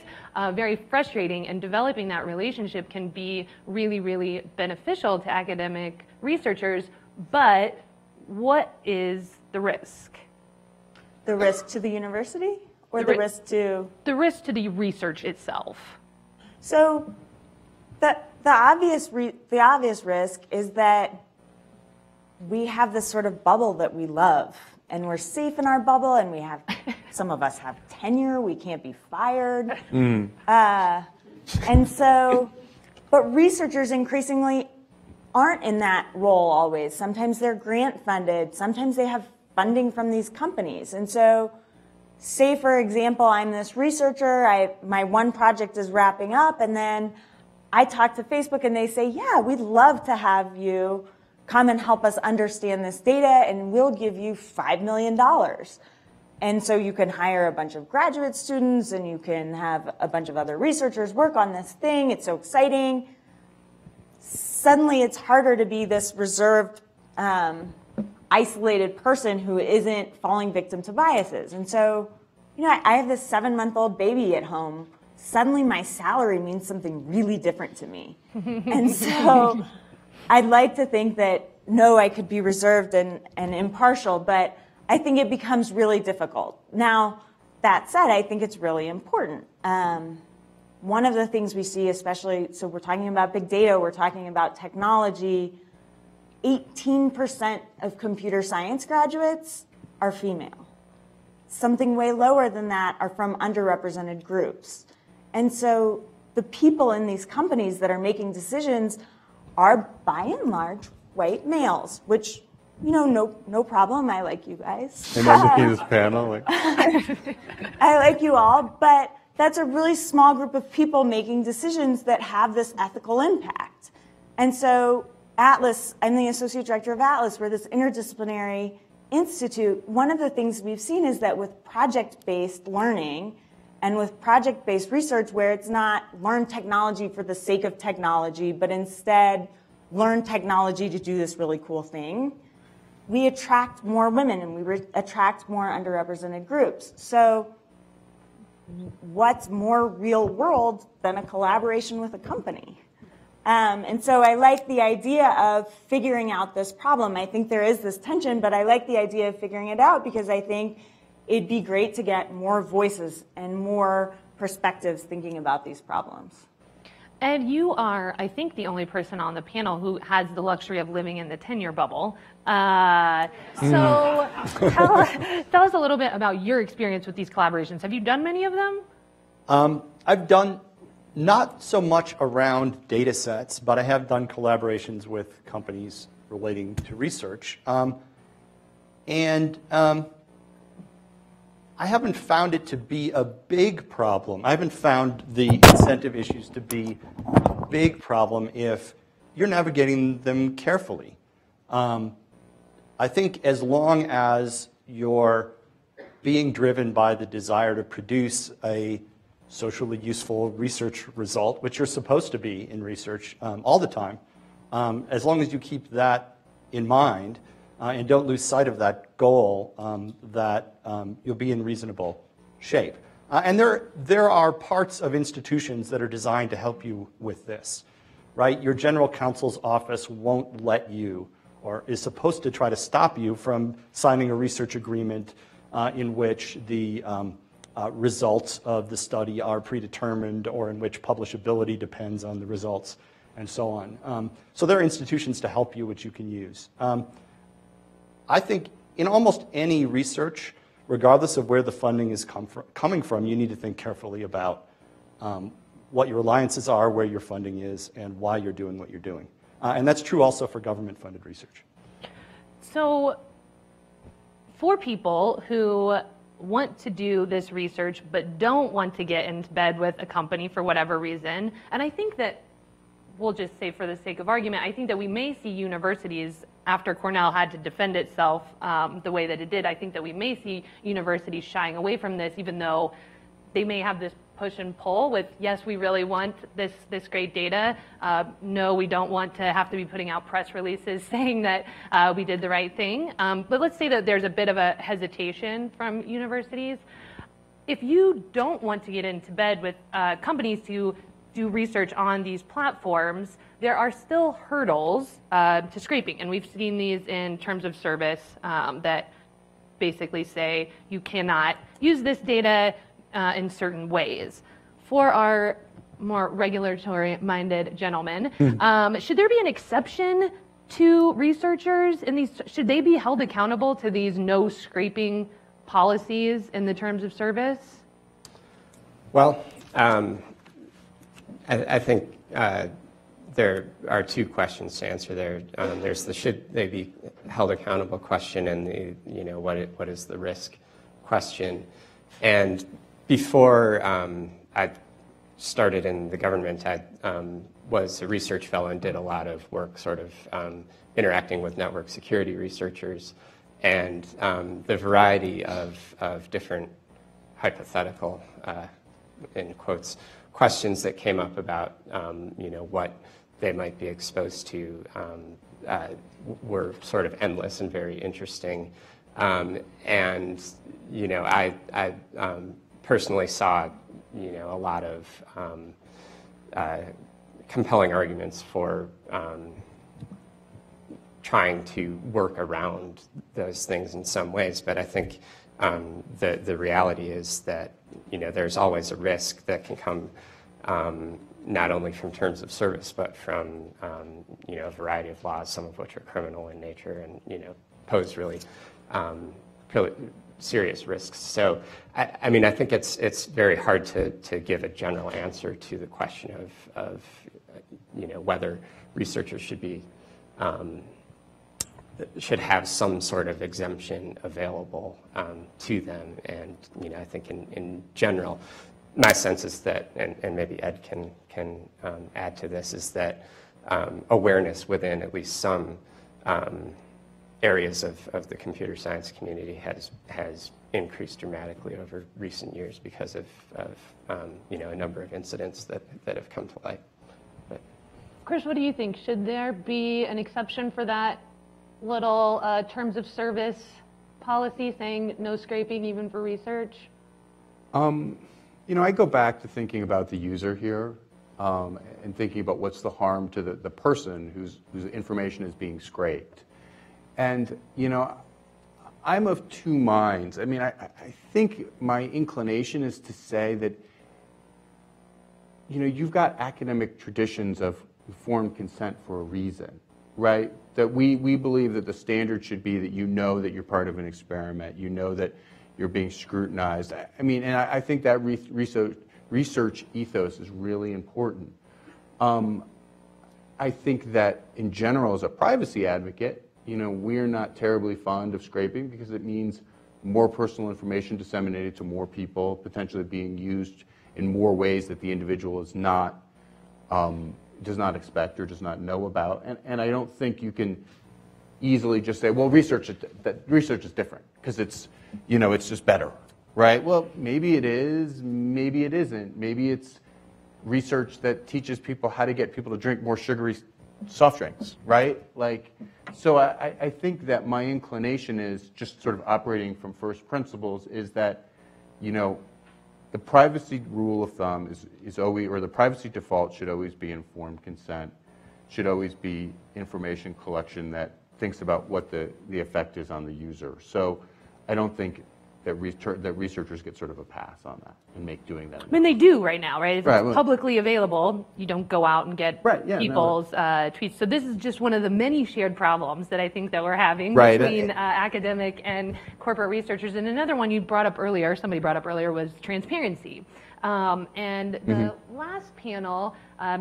A: very frustrating, and developing that relationship can be really, really beneficial to academic researchers, but what is the risk?
D: The risk to the university, or the risk to?
A: The risk to the research itself.
D: So the obvious risk is that we have this sort of bubble that we love, and we're safe in our bubble, and we have, some of us have tenure, we can't be fired. And so, but researchers increasingly aren't in that role always. Sometimes they're grant funded, sometimes they have funding from these companies. And so, say for example, I'm this researcher, my one project is wrapping up, and then I talk to Facebook and they say, yeah, we'd love to have you come and help us understand this data, and we'll give you $5 million. And so you can hire a bunch of graduate students, and you can have a bunch of other researchers work on this thing. It's so exciting. Suddenly it's harder to be this reserved, isolated person who isn't falling victim to biases. And so, I have this 7-month-old baby at home. Suddenly my salary means something really different to me. And so I'd like to think that, no, I could be reserved and impartial, but I think it becomes really difficult. Now, that said, I think it's really important. One of the things we see, especially, so we're talking about big data, we're talking about technology, 18% of computer science graduates are female. Something way lower than that are from underrepresented groups. And so the people in these companies that are making decisions are, by and large, white males, which, no problem. I like you guys.
C: And I'm looking at this panel.
D: I like you all, but that's a really small group of people making decisions that have this ethical impact. And so Atlas, I'm the associate director of Atlas. We're this interdisciplinary institute. One of the things we've seen is that with project-based learning and with project-based research, where it's not learn technology for the sake of technology, but instead learn technology to do this really cool thing, we attract more women and we attract more underrepresented groups. So what's more real world than a collaboration with a company? And so I like the idea of figuring out this problem. I think there is this tension, but I like the idea of figuring it out because I think it'd be great to get more voices and more perspectives thinking about these problems.
A: And you are, I think, the only person on the panel who has the luxury of living in the tenure bubble. So tell us a little bit about your experience with these collaborations. Have you done many of them?
B: I've done not so much around data sets, but I have done collaborations with companies relating to research. I haven't found it to be a big problem. I haven't found the incentive issues to be a big problem if you're navigating them carefully. I think as long as you're being driven by the desire to produce a socially useful research result, which you're supposed to be in research all the time, as long as you keep that in mind, and don't lose sight of that goal, you'll be in reasonable shape. And there are parts of institutions that are designed to help you with this, right? Your general counsel's office won't let you, or is supposed to try to stop you from signing a research agreement in which the results of the study are predetermined, or in which publishability depends on the results, and so on. So there are institutions to help you which you can use. I think in almost any research, regardless of where the funding is coming from, you need to think carefully about what your alliances are, where your funding is, and why you're doing what you're doing. And that's true also for government-funded research.
A: So for people who want to do this research but don't want to get into bed with a company for whatever reason, and I think that, we'll just say for the sake of argument, I think that we may see universities, after Cornell had to defend itself the way that it did, I think that we may see universities shying away from this, even though they may have this push and pull with, yes, we really want this great data. No, we don't want to have to be putting out press releases saying that we did the right thing. But let's say that there's a bit of a hesitation from universities. If you don't want to get into bed with companies to do research on these platforms, there are still hurdles to scraping. And we've seen these in terms of service that basically say you cannot use this data in certain ways. For our more regulatory-minded gentlemen, should there be an exception to researchers in these? Should they be held accountable to these no scraping policies in the terms of service?
E: Well, I think there are two questions to answer there. There's the should they be held accountable question, and the what is the risk question. And before I started in the government, I was a research fellow and did a lot of work sort of interacting with network security researchers, and the variety of different hypothetical, in quotes, questions that came up about what they might be exposed to were sort of endless and very interesting. And I personally saw a lot of compelling arguments for trying to work around those things in some ways, but I think the reality is that there's always a risk that can come not only from terms of service, but from a variety of laws, some of which are criminal in nature and pose really serious risks. So I mean, I think it's very hard to give a general answer to the question of whether researchers should have some sort of exemption available to them. And I think in general, my sense is that, and maybe Ed can add to this, is that awareness within at least some areas of the computer science community has increased dramatically over recent years because of a number of incidents that have come to light. But.
A: Chris, what do you think? Should there be an exception for that little terms of service policy saying no scraping even for research?
C: I go back to thinking about the user here and thinking about what's the harm to the person whose information is being scraped. And, I'm of two minds. I mean, I think my inclination is to say that, you've got academic traditions of informed consent for a reason, right? That we believe that the standard should be that that you're part of an experiment, that you're being scrutinized. I mean, and I think that research ethos is really important. I think that in general, as a privacy advocate, we're not terribly fond of scraping because it means more personal information disseminated to more people, potentially being used in more ways that the individual is not, does not expect or does not know about. And I don't think you can easily just say, well, research is different because it's just better, right? Well, maybe it is, maybe it isn't. Maybe it's research that teaches people how to get people to drink more sugary soft drinks, right? So I think that my inclination is just sort of operating from first principles is that, the privacy rule of thumb is always, or the privacy default should always be informed consent, should always be information collection that thinks about what the effect is on the user. So I don't think that researchers get sort of a pass on that and doing that.
A: I mean, they do right now, right? If
C: right,
A: it's publicly available, you don't go out and get people's tweets. So this is just one of the many shared problems that I think that we're having between academic and corporate researchers. And another one somebody brought up earlier, was transparency. And the last panel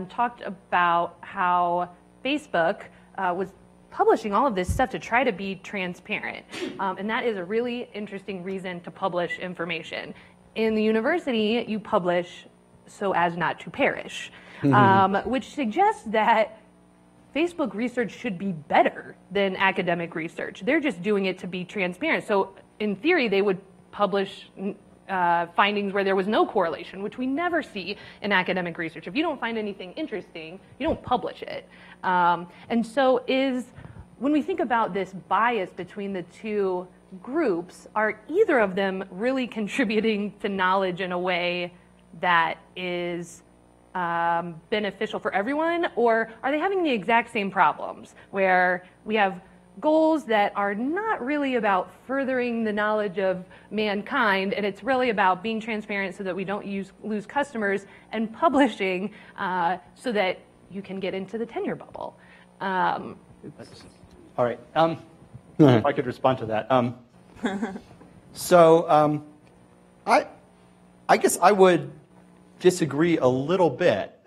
A: talked about how Facebook was publishing all of this stuff to try to be transparent. And that is a really interesting reason to publish information. In the university, you publish so as not to perish, which suggests that Facebook research should be better than academic research. They're just doing it to be transparent. So in theory, they would publish findings where there was no correlation, which we never see in academic research. If you don't find anything interesting, you don't publish it. And so when we think about this bias between the two groups, are either of them really contributing to knowledge in a way that is beneficial for everyone, or are they having the exact same problems where we have goals that are not really about furthering the knowledge of mankind, and it's really about being transparent so that we don't lose customers, and publishing so that you can get into the tenure bubble?
B: All right. If I could respond to that. So I guess I would disagree a little bit.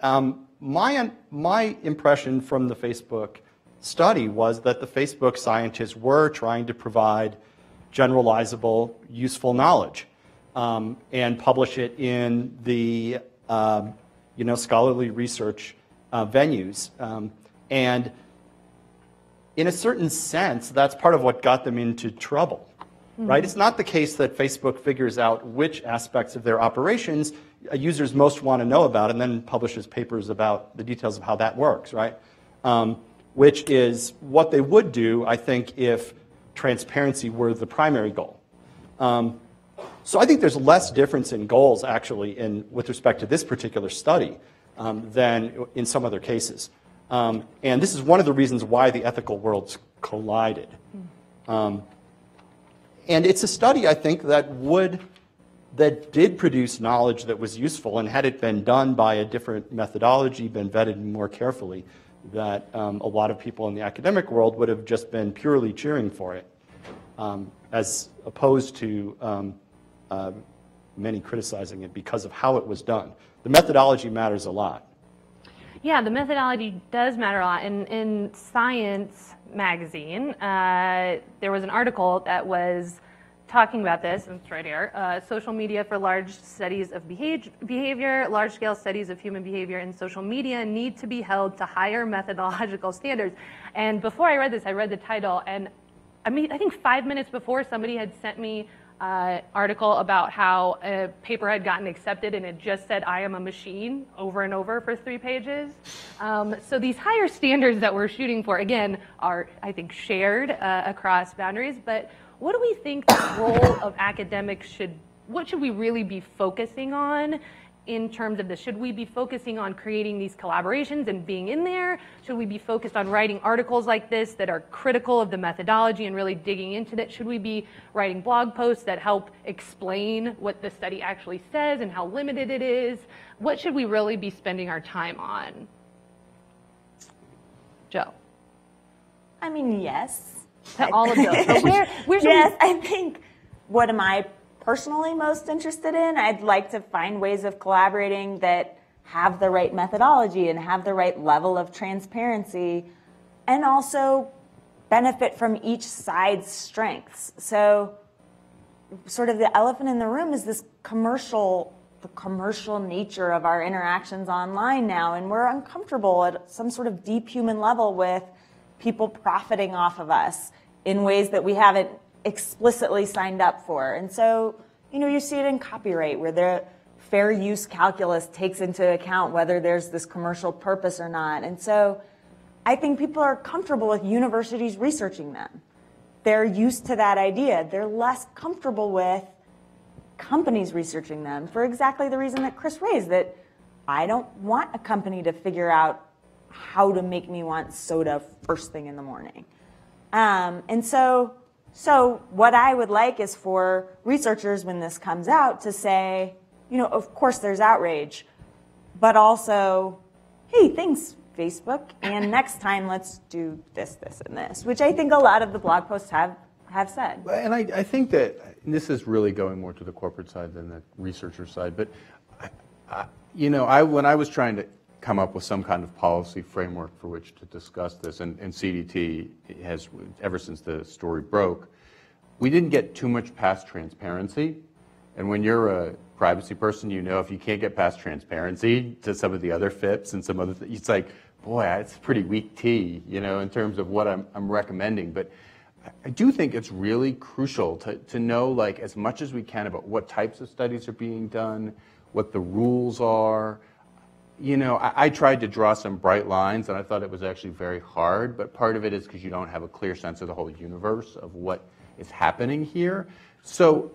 B: My impression from the Facebook study was that the Facebook scientists were trying to provide generalizable, useful knowledge and publish it in the scholarly research venues. And in a certain sense, that's part of what got them into trouble, right? It's not the case that Facebook figures out which aspects of their operations users most want to know about and then publishes papers about the details of how that works, right? Which is what they would do, I think, if transparency were the primary goal. So I think there's less difference in goals, actually, with respect to this particular study than in some other cases. And this is one of the reasons why the ethical worlds collided. And it's a study, I think, that did produce knowledge that was useful, and had it been done by a different methodology, been vetted more carefully, that a lot of people in the academic world would have just been purely cheering for it, as opposed to many criticizing it because of how it was done. The methodology matters a lot.
A: Yeah, the methodology does matter a lot. In Science magazine, there was an article that was talking about this, and it's right here, social media for large studies of behavior, large-scale studies of human behavior in social media need to be held to higher methodological standards. And before I read this, I read the title, and I think 5 minutes before, somebody had sent me an article about how a paper had gotten accepted and it just said, "I am a machine," over and over for 3 pages. So these higher standards that we're shooting for, again, are, I think, shared across boundaries, but what do we think the role of academics what should we really be focusing on in terms of this? Should we be focusing on creating these collaborations and being in there? Should we be focused on writing articles like this that are critical of the methodology and really digging into that? Should we be writing blog posts that help explain what the study actually says and how limited it is? What should we really be spending our time on? Joe.
D: I mean, yes.
A: To all of those. So where should
D: yes, I think, what am I personally most interested in? I'd like to find ways of collaborating that have the right methodology and have the right level of transparency, and also benefit from each side's strengths. So sort of the elephant in the room is the commercial nature of our interactions online now, and we're uncomfortable at some sort of deep human level with people profiting off of us in ways that we haven't explicitly signed up for. And so, you see it in copyright, where the fair use calculus takes into account whether there's this commercial purpose or not. And so I think people are comfortable with universities researching them. They're used to that idea. They're less comfortable with companies researching them for exactly the reason that Chris raised, that I don't want a company to figure out how to make me want soda first thing in the morning. And so what I would like is for researchers, when this comes out, to say, of course there's outrage, but also, hey, thanks, Facebook, and next time let's do this, this, and this, which I think a lot of the blog posts have said.
C: And I think that this is really going more to the corporate side than the researcher side, but when I was trying to come up with some kind of policy framework for which to discuss this, and CDT has, ever since the story broke, we didn't get too much past transparency. And when you're a privacy person, if you can't get past transparency to some of the other FIPs and some other things, it's like, boy, it's pretty weak tea, in terms of what I'm recommending. But I do think it's really crucial to know, as much as we can about what types of studies are being done, what the rules are. I tried to draw some bright lines, and I thought it was actually very hard, but part of it is because you don't have a clear sense of the whole universe of what is happening here. So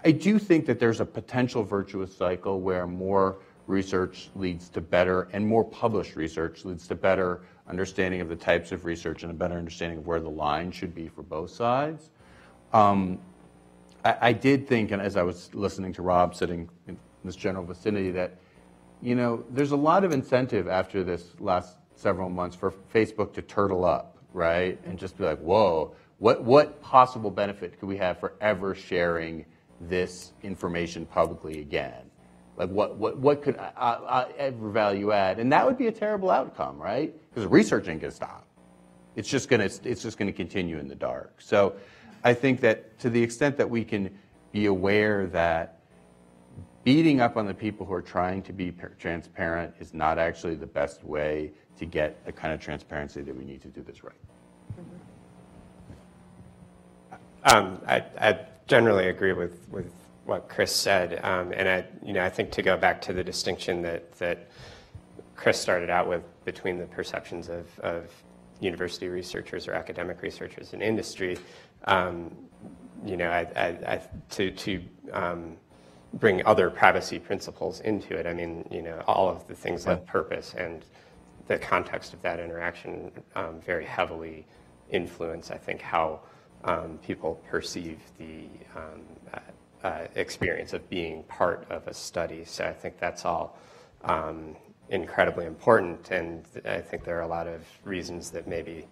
C: I do think that there's a potential virtuous cycle where more research leads to better, and more published research leads to better understanding of the types of research and a better understanding of where the line should be for both sides. I did think, and as I was listening to Rob sitting in this general vicinity, that there's a lot of incentive after this last several months for Facebook to turtle up, right? And just be like, whoa, what possible benefit could we have for ever sharing this information publicly again? What could ever value add? And that would be a terrible outcome, right? Because research ain't gonna stop. It's just gonna continue in the dark. So I think that to the extent that we can be aware that beating up on the people who are trying to be transparent is not actually the best way to get the kind of transparency that we need to do this right.
E: I generally agree with what Chris said, and I think to go back to the distinction that Chris started out with between the perceptions of university researchers or academic researchers and industry, to bring other privacy principles into it. I mean, all of the things like purpose and the context of that interaction very heavily influence, I think, how people perceive the experience of being part of a study. So I think that's all incredibly important, and I think there are a lot of reasons that maybe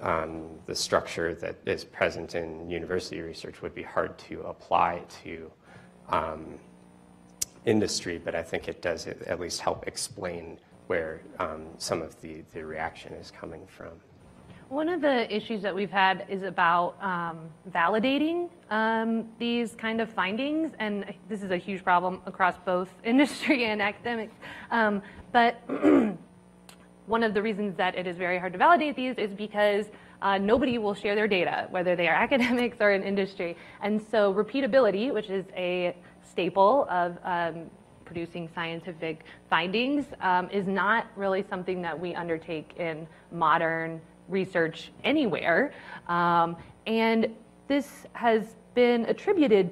E: the structure that is present in university research would be hard to apply to industry, but I think it does at least help explain where some of the reaction is coming from.
A: One of the issues that we've had is about validating these kind of findings, and this is a huge problem across both industry and academics. But one of the reasons that it is very hard to validate these is because nobody will share their data, whether they are academics or in industry. And so repeatability, which is a staple of producing scientific findings, is not really something that we undertake in modern research anywhere. And this has been attributed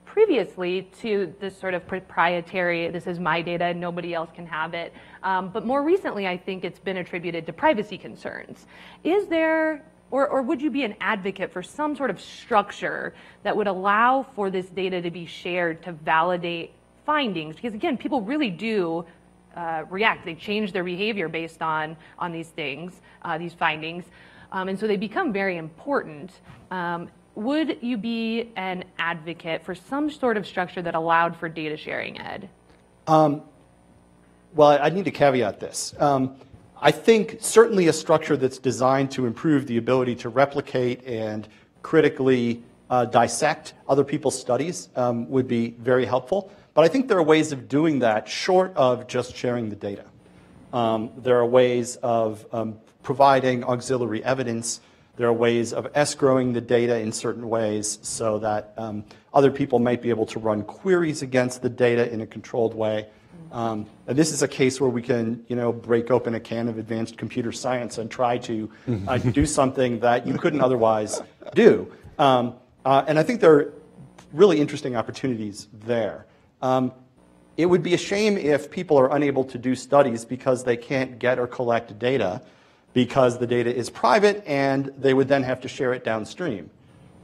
A: previously to this sort of proprietary, this is my data, nobody else can have it. But more recently, I think it's been attributed to privacy concerns. Is there, or would you be an advocate for some sort of structure that would allow for this data to be shared to validate findings? Because again, people really do react. They change their behavior based on these things, these findings. And so they become very important. Would you be an advocate for some sort of structure that allowed for data sharing, Ed?
B: Well, I need to caveat this. I think certainly a structure that's designed to improve the ability to replicate and critically dissect other people's studies would be very helpful. But I think there are ways of doing that short of just sharing the data. There are ways of providing auxiliary evidence. There are ways of escrowing the data in certain ways so that other people might be able to run queries against the data in a controlled way. And this is a case where we can, break open a can of advanced computer science and try to do something that you couldn't otherwise do. And I think there are really interesting opportunities there. It would be a shame if people are unable to do studies because they can't get or collect data because the data is private and they would then have to share it downstream,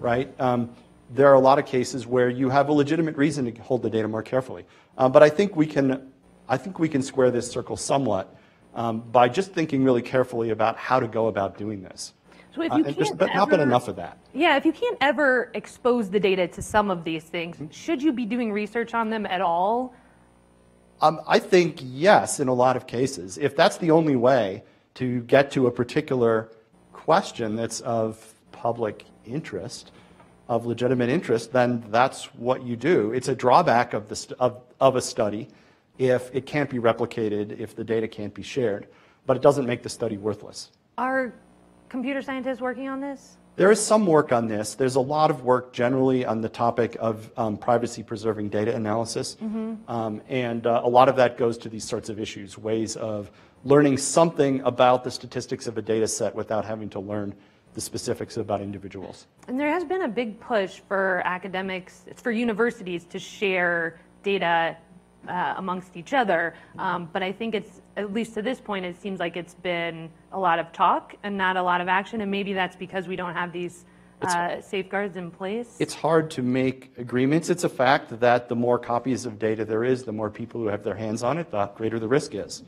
B: right? There are a lot of cases where you have a legitimate reason to hold the data more carefully. But I think we can square this circle somewhat by just thinking really carefully about how to go about doing this.
A: So if you
B: there's not been enough of that.
A: Yeah, if you can't ever expose the data to some of these things, should you be doing research on them at all?
B: I think yes, in a lot of cases. If that's the only way to get to a particular question that's of public interest, of legitimate interest, then that's what you do. It's a drawback of a study if it can't be replicated, if the data can't be shared, but it doesn't make the study worthless.
A: Are computer scientists working on this?
B: There is some work on this. There's a lot of work generally on the topic of privacy-preserving data analysis. And a lot of that goes to these sorts of issues, ways of learning something about the statistics of a data set without having to learn the specifics about individuals.
A: And there has been a big push for academics, for universities to share data amongst each other. But I think it's, at least to this point, it seems like it's been a lot of talk and not a lot of action. And maybe that's because we don't have these safeguards in place.
B: It's hard to make agreements. It's a fact that the more copies of data there is, the more people who have their hands on it, the greater the risk is,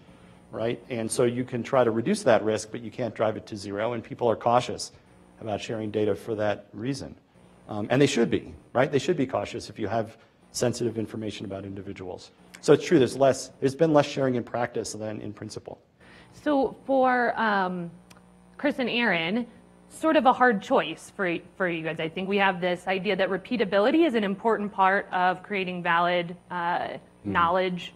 B: right? And so you can try to reduce that risk, but you can't drive it to zero. And people are cautious about sharing data for that reason. And they should be, right? They should be cautious if you have sensitive information about individuals. So it's true, there's been less sharing in practice than in principle.
A: So for Chris and Aaron, sort of a hard choice for you guys. I think we have this idea that repeatability is an important part of creating valid knowledge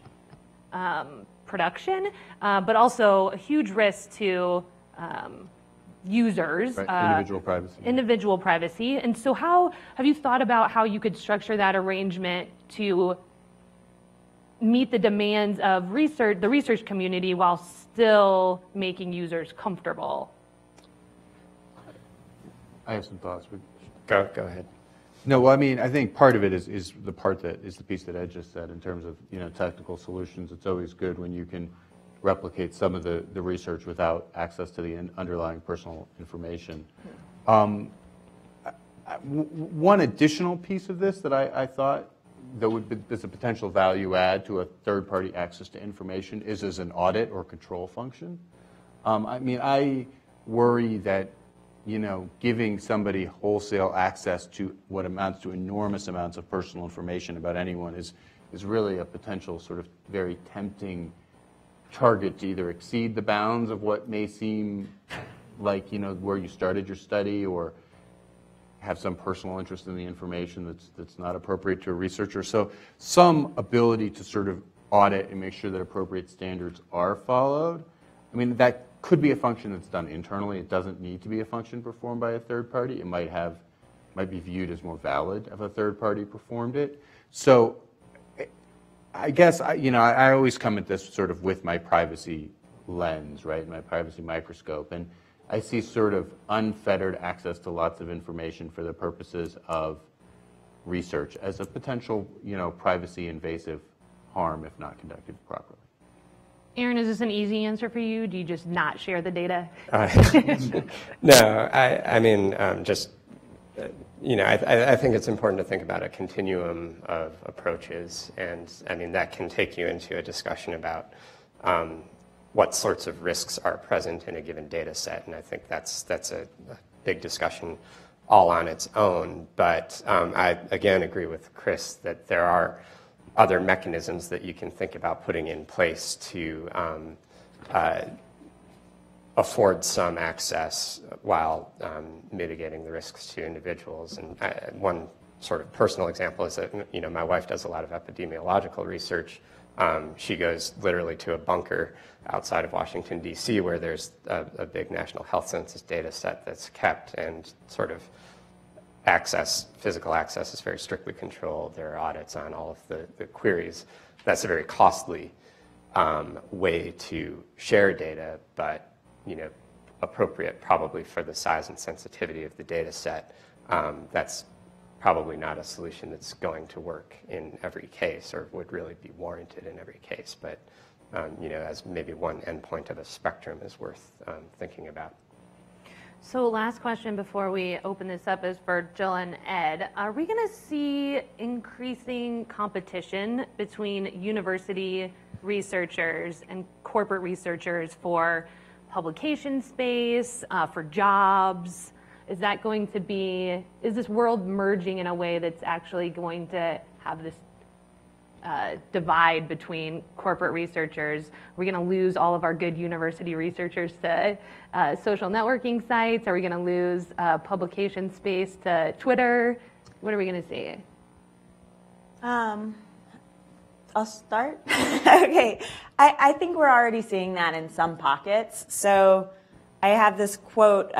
A: production, but also a huge risk to users.
C: Right. Individual privacy.
A: Individual privacy. And so how have you thought about how you could structure that arrangement to meet the demands of the research community while still making users comfortable?
C: I have some thoughts. But
E: Go ahead.
C: no, well, I mean, I think part of it is the part that is the piece that Ed just said in terms of technical solutions. It's always good when you can replicate some of the research without access to the underlying personal information. One additional piece of this that I thought there's a potential value add to a third-party access to information is as an audit or control function. I mean, I worry that giving somebody wholesale access to what amounts to enormous amounts of personal information about anyone is really a potential sort of very tempting target to either exceed the bounds of what may seem like, where you started your study or have some personal interest in the information that's not appropriate to a researcher. So some ability to sort of audit and make sure that appropriate standards are followed. I mean, that could be a function that's done internally. It doesn't need to be a function performed by a third party. It might be viewed as more valid if a third party performed it. So I guess, I always come at this sort of with my privacy lens, right, my privacy microscope. And I see sort of unfettered access to lots of information for the purposes of research as a potential, privacy invasive harm if not conducted properly.
A: Aaron, is this an easy answer for you? Do you just not share the data?
E: No, I mean, just, I think it's important to think about a continuum of approaches, and I mean, that can take you into a discussion about what sorts of risks are present in a given data set, and I think that's a big discussion all on its own. But I, again, agree with Chris that there are other mechanisms that you can think about putting in place to afford some access while mitigating the risks to individuals. And one sort of personal example is that, my wife does a lot of epidemiological research. She goes literally to a bunker outside of Washington, D.C., where there's a big national health census data set that's kept, and sort of physical access is very strictly controlled. There are audits on all of the queries. That's a very costly way to share data, but appropriate probably for the size and sensitivity of the data set. That's probably not a solution that's going to work in every case or would really be warranted in every case, but as maybe one endpoint of a spectrum is worth thinking about.
A: So last question before we open this up is for Jill and Ed. Are we going to see increasing competition between university researchers and corporate researchers for publication space, for jobs? Is this world merging in a way that's actually going to have this divide between corporate researchers? Are we going to lose all of our good university researchers to social networking sites? Are we going to lose publication space to Twitter? What are we going to see?
D: I'll start. Okay. I think we're already seeing that in some pockets. So I have this quote.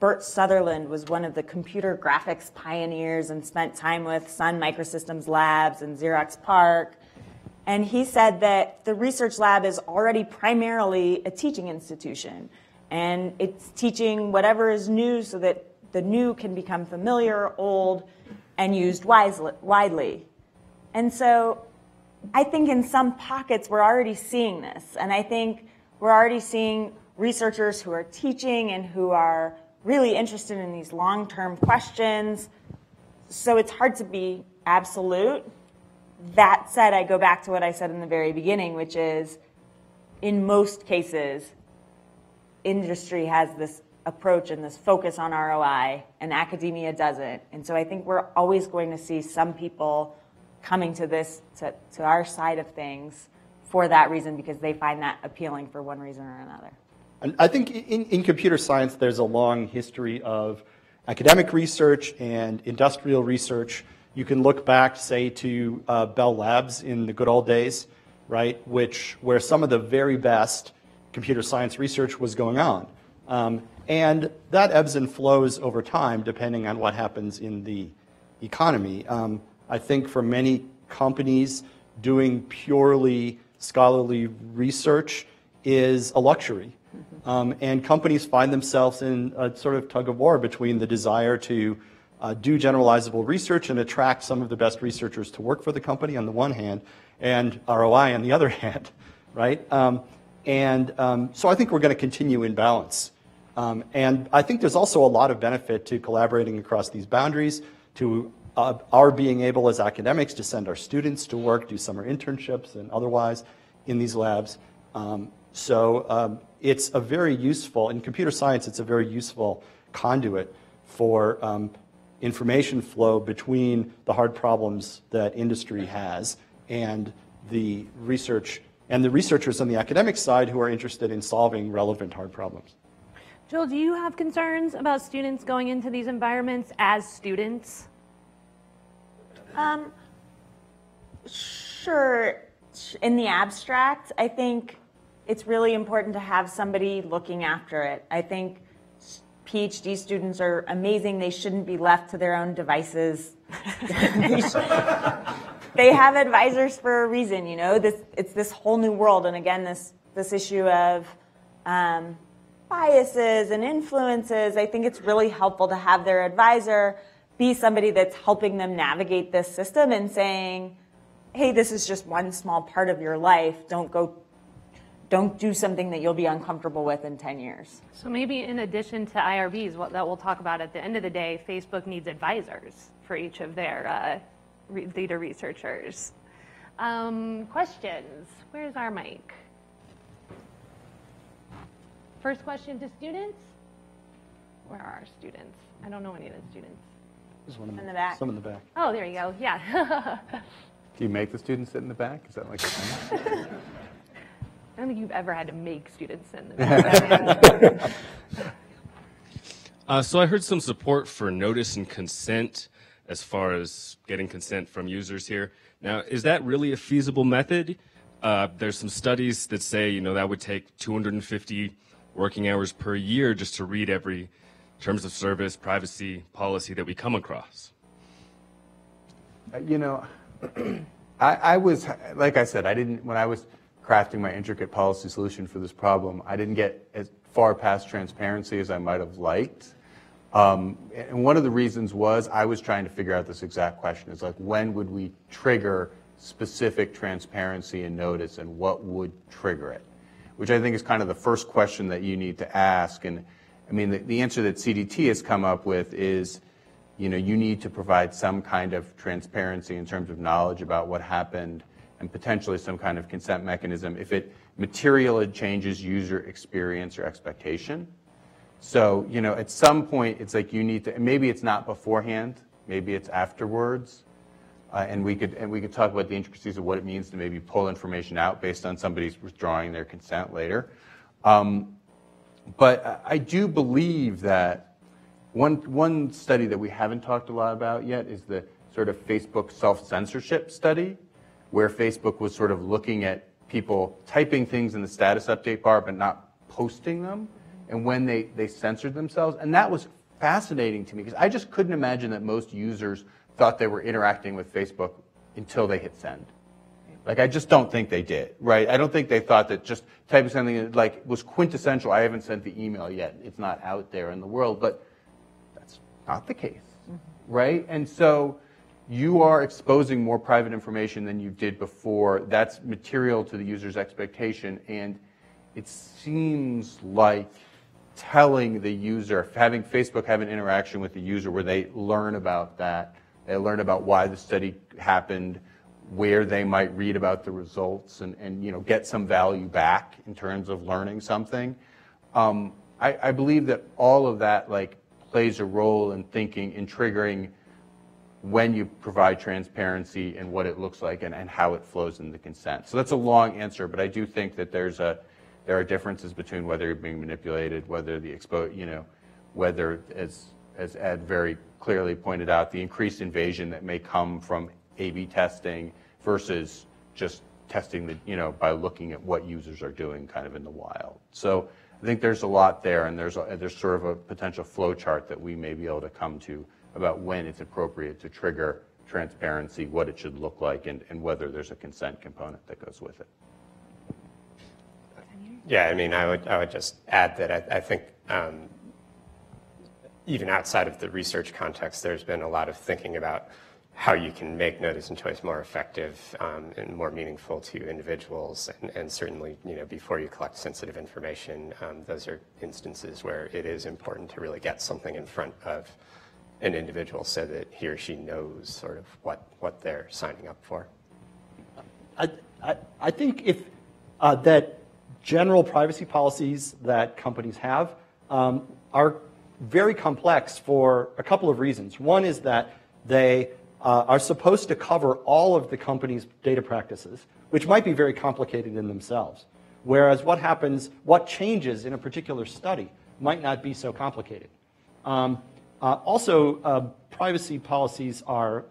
D: Bert Sutherland was one of the computer graphics pioneers and spent time with Sun Microsystems Labs and Xerox PARC. And he said that the research lab is already primarily a teaching institution. And it's teaching whatever is new so that the new can become familiar, old, and used widely. And so I think in some pockets we're already seeing this. And I think we're already seeing researchers who are teaching and who are really interested in these long-term questions. So it's hard to be absolute. That said, I go back to what I said in the very beginning, which is in most cases, industry has this approach and this focus on ROI, and academia doesn't. And so I think we're always going to see some people coming to to our side of things for that reason, because they find that appealing for one reason or another.
B: And I think in computer science, there's a long history of academic research and industrial research. You can look back, say, to Bell Labs in the good old days, right, where some of the very best computer science research was going on. And that ebbs and flows over time, depending on what happens in the economy. I think for many companies, doing purely scholarly research is a luxury. And companies find themselves in a sort of tug of war between the desire to do generalizable research and attract some of the best researchers to work for the company on the one hand, and ROI on the other hand, right? So I think we're going to continue in balance. And I think there's also a lot of benefit to collaborating across these boundaries, to our being able as academics to send our students to work, do summer internships and otherwise in these labs. It's a very useful, in computer science, it's a very useful conduit for information flow between the hard problems that industry has and the research, and the researchers on the academic side who are interested in solving relevant hard problems.
A: Jill, do you have concerns about students going into these environments as students?
D: Sure. In the abstract, I think it's really important to have somebody looking after it. I think PhD students are amazing. They shouldn't be left to their own devices. They have advisors for a reason, you know. It's this whole new world, and again, this issue of biases and influences. I think it's really helpful to have their advisor be somebody that's helping them navigate this system and saying, "Hey, this is just one small part of your life. Don't do something that you'll be uncomfortable with in 10 years."
A: So maybe in addition to IRBs, that we'll talk about at the end of the day, Facebook needs advisors for each of their data researchers. Questions? Where's our mic? First question to students? Where are our students? I don't know any of the students.
B: There's one
D: In the back.
B: Some in the back.
A: Oh, there you go. Yeah.
C: Do you make the students sit in the back? Is that like a thing?
A: I don't think you've ever had to make students sit in the back.
F: So I heard some support for notice and consent as far as getting consent from users here. Now, is that really a feasible method? There's some studies that say, that would take 250 working hours per year just to read every terms of service, privacy policy that we come across.
C: I was, like I said, when I was crafting my intricate policy solution for this problem, I didn't get as far past transparency as I might have liked. And one of the reasons was I was trying to figure out this exact question. It's like, when would we trigger specific transparency and notice, and what would trigger it? Which I think is kind of the first question that you need to ask. And I mean, the answer that CDT has come up with is, you need to provide some kind of transparency in terms of knowledge about what happened, and potentially some kind of consent mechanism if it materially changes user experience or expectation. So, at some point, it's like you need to, maybe it's not beforehand, maybe it's afterwards, and we could talk about the intricacies of what it means to maybe pull information out based on somebody's withdrawing their consent later. But I do believe that one study that we haven't talked a lot about yet is the sort of Facebook self-censorship study, where Facebook was sort of looking at people typing things in the status update bar but not posting them, and when they censored themselves. And that was fascinating to me, because I just couldn't imagine that most users thought they were interacting with Facebook until they hit send. Like, I just don't think they did, right? I don't think they thought that just typing something like was quintessential. I haven't sent the email yet. It's not out there in the world, but that's not the case, right? And so you are exposing more private information than you did before. That's material to the user's expectation, and it seems like telling the user, having Facebook have an interaction with the user where they learn about that, they learn about why the study happened, where they might read about the results, and get some value back in terms of learning something. I believe that all of that plays a role in thinking, in triggering when you provide transparency and what it looks like and how it flows into consent. So that's a long answer, but I do think that there are differences between whether you're being manipulated, whether whether, as Ed very clearly pointed out, the increased invasion that may come from A/B testing versus just testing by looking at what users are doing kind of in the wild. So I think there's a lot there, and there's sort of a potential flow chart that we may be able to come to about when it's appropriate to trigger transparency, what it should look like, and whether there's a consent component that goes with it.
E: Yeah, I mean, I would just add that I think even outside of the research context, there's been a lot of thinking about how you can make notice and choice more effective and more meaningful to individuals. And certainly, before you collect sensitive information, those are instances where it is important to really get something in front of an individual so that he or she knows sort of what they're signing up for.
B: I think if that general privacy policies that companies have are very complex for a couple of reasons. One is that they are supposed to cover all of the company's data practices, which might be very complicated in themselves. Whereas what changes in a particular study might not be so complicated. Also, privacy policies are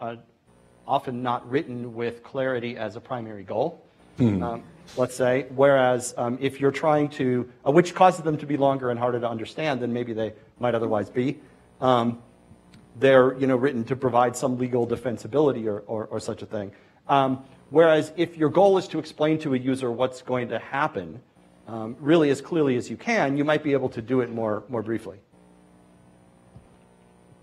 B: often not written with clarity as a primary goal, let's say, whereas if you're trying to, which causes them to be longer and harder to understand than maybe they might otherwise be, they're written to provide some legal defensibility or such a thing. Whereas if your goal is to explain to a user what's going to happen really as clearly as you can, you might be able to do it more briefly.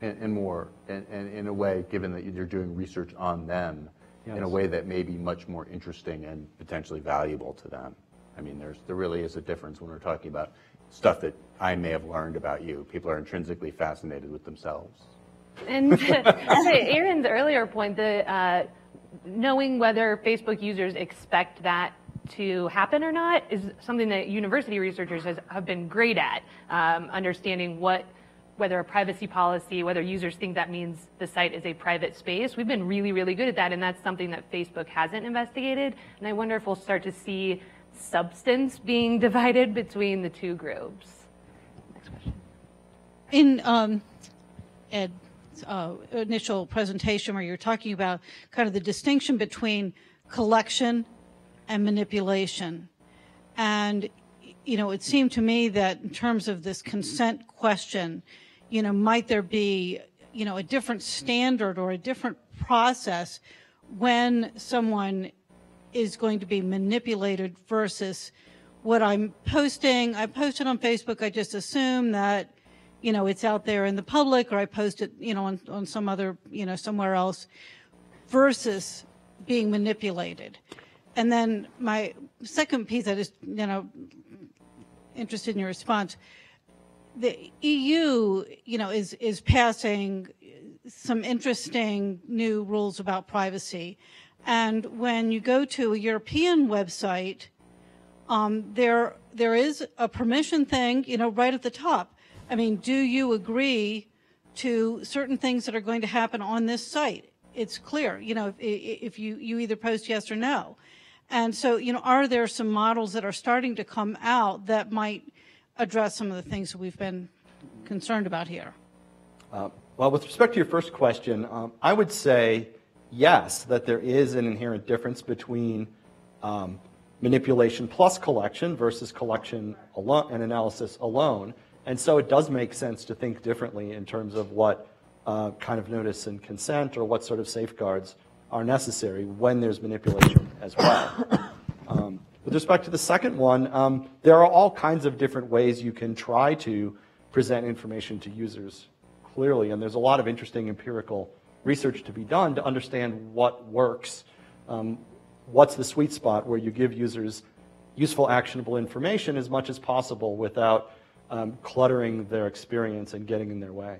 C: And in a way, given that you're doing research on them, yes, in a way that may be much more interesting and potentially valuable to them. I mean, there really is a difference when we're talking about stuff that I may have learned about you. People are intrinsically fascinated with themselves.
A: And to Aaron's earlier point, the knowing whether Facebook users expect that to happen or not is something that university researchers have been great at, understanding whether a privacy policy, whether users think that means the site is a private space. We've been really, really good at that, and that's something that Facebook hasn't investigated. And I wonder if we'll start to see substance being divided between the two groups. Next question.
G: In Ed's initial presentation, where you're talking about kind of the distinction between collection and manipulation, and it seemed to me that in terms of this consent question, might there be a different standard or a different process when someone is going to be manipulated versus what I'm posting. I post it on Facebook. I just assume that it's out there in the public, or I post it on some other somewhere else, versus being manipulated. And then my second piece, I just interested in your response. The EU is passing some interesting new rules about privacy. And when you go to a European website, there is a permission thing, right at the top. I mean, do you agree to certain things that are going to happen on this site? It's clear, if you either post yes or no. And so, are there some models that are starting to come out that might address some of the things that we've been concerned about here?
B: Well, with respect to your first question, I would say yes, that there is an inherent difference between manipulation plus collection versus collection alone and analysis alone. And so it does make sense to think differently in terms of what kind of notice and consent or what sort of safeguards are necessary when there's manipulation as well. With respect to the second one, there are all kinds of different ways you can try to present information to users clearly, and there's a lot of interesting empirical research to be done to understand what works. What's the sweet spot where you give users useful, actionable information as much as possible without cluttering their experience and getting in their way.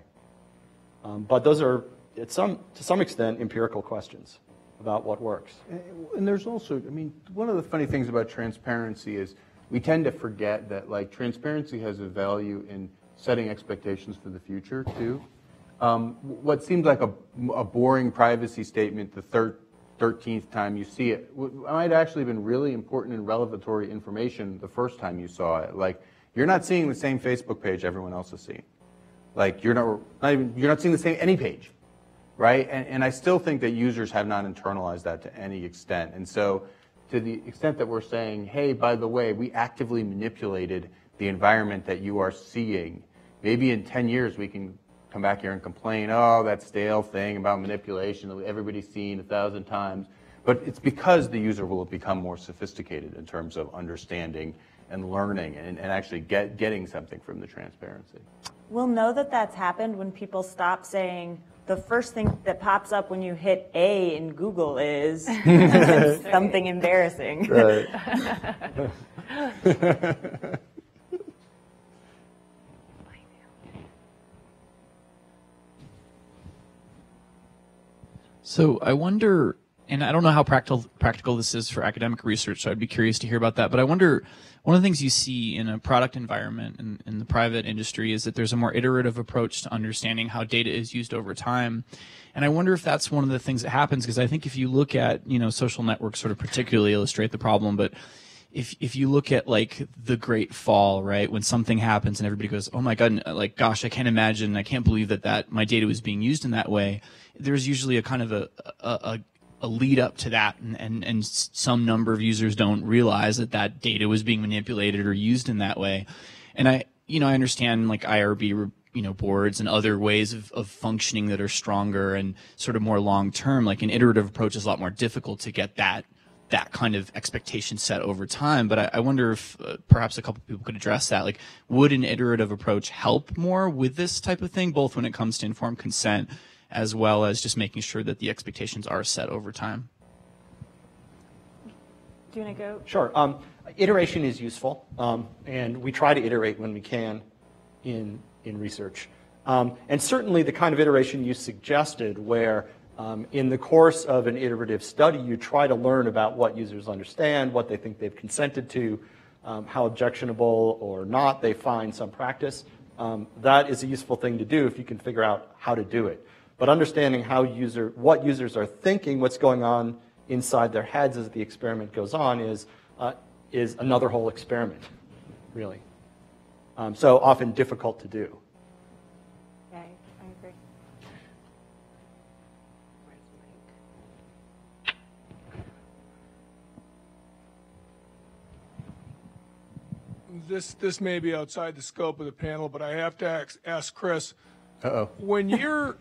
B: But those are, to some extent, empirical questions about what works.
C: And there's also, one of the funny things about transparency is we tend to forget that, transparency has a value in setting expectations for the future, too. What seems like a boring privacy statement the 13th time you see it might actually have been really important and revelatory information the first time you saw it. You're not seeing the same Facebook page everyone else is seeing. You're not seeing the same any page, right? And I still think that users have not internalized that to any extent. And so, to the extent that we're saying, hey, by the way, we actively manipulated the environment that you are seeing, maybe in 10 years we can come back here and complain, oh, that stale thing about manipulation that everybody's seen 1,000 times. But it's because the user will have become more sophisticated in terms of understanding and learning and actually getting something from the transparency.
D: We'll know that that's happened when people stop saying the first thing that pops up when you hit A in Google is something embarrassing.
C: Right.
H: So I wonder, and I don't know how practical this is for academic research, so I'd be curious to hear about that, but I wonder, one of the things you see in a product environment in the private industry is that there's a more iterative approach to understanding how data is used over time. And I wonder if that's one of the things that happens, because I think if you look at, social networks sort of particularly illustrate the problem, but if you look at like the Great Fall, right, when something happens and everybody goes, oh my God, like, gosh, I can't imagine, I can't believe that my data was being used in that way. There's usually a kind of a lead up to that, and some number of users don't realize that data was being manipulated or used in that way. And I understand like IRB, boards and other ways of functioning that are stronger and sort of more long term. Like an iterative approach is a lot more difficult to get that kind of expectation set over time. But I wonder if perhaps a couple people could address that. Like, would an iterative approach help more with this type of thing, both when it comes to informed consent as well as just making sure that the expectations are set over time?
D: Do you want to go?
B: Sure. Iteration is useful, and we try to iterate when we can in research. And certainly the kind of iteration you suggested where in the course of an iterative study, you try to learn about what users understand, what they think they've consented to, how objectionable or not they find some practice. That is a useful thing to do if you can figure out how to do it. But understanding what users are thinking, what's going on inside their heads as the experiment goes on is another whole experiment, really. So often difficult to do.
D: Yeah, I agree.
I: This may be outside the scope of the panel, but I have to ask Chris.
C: Uh-oh.
I: When you're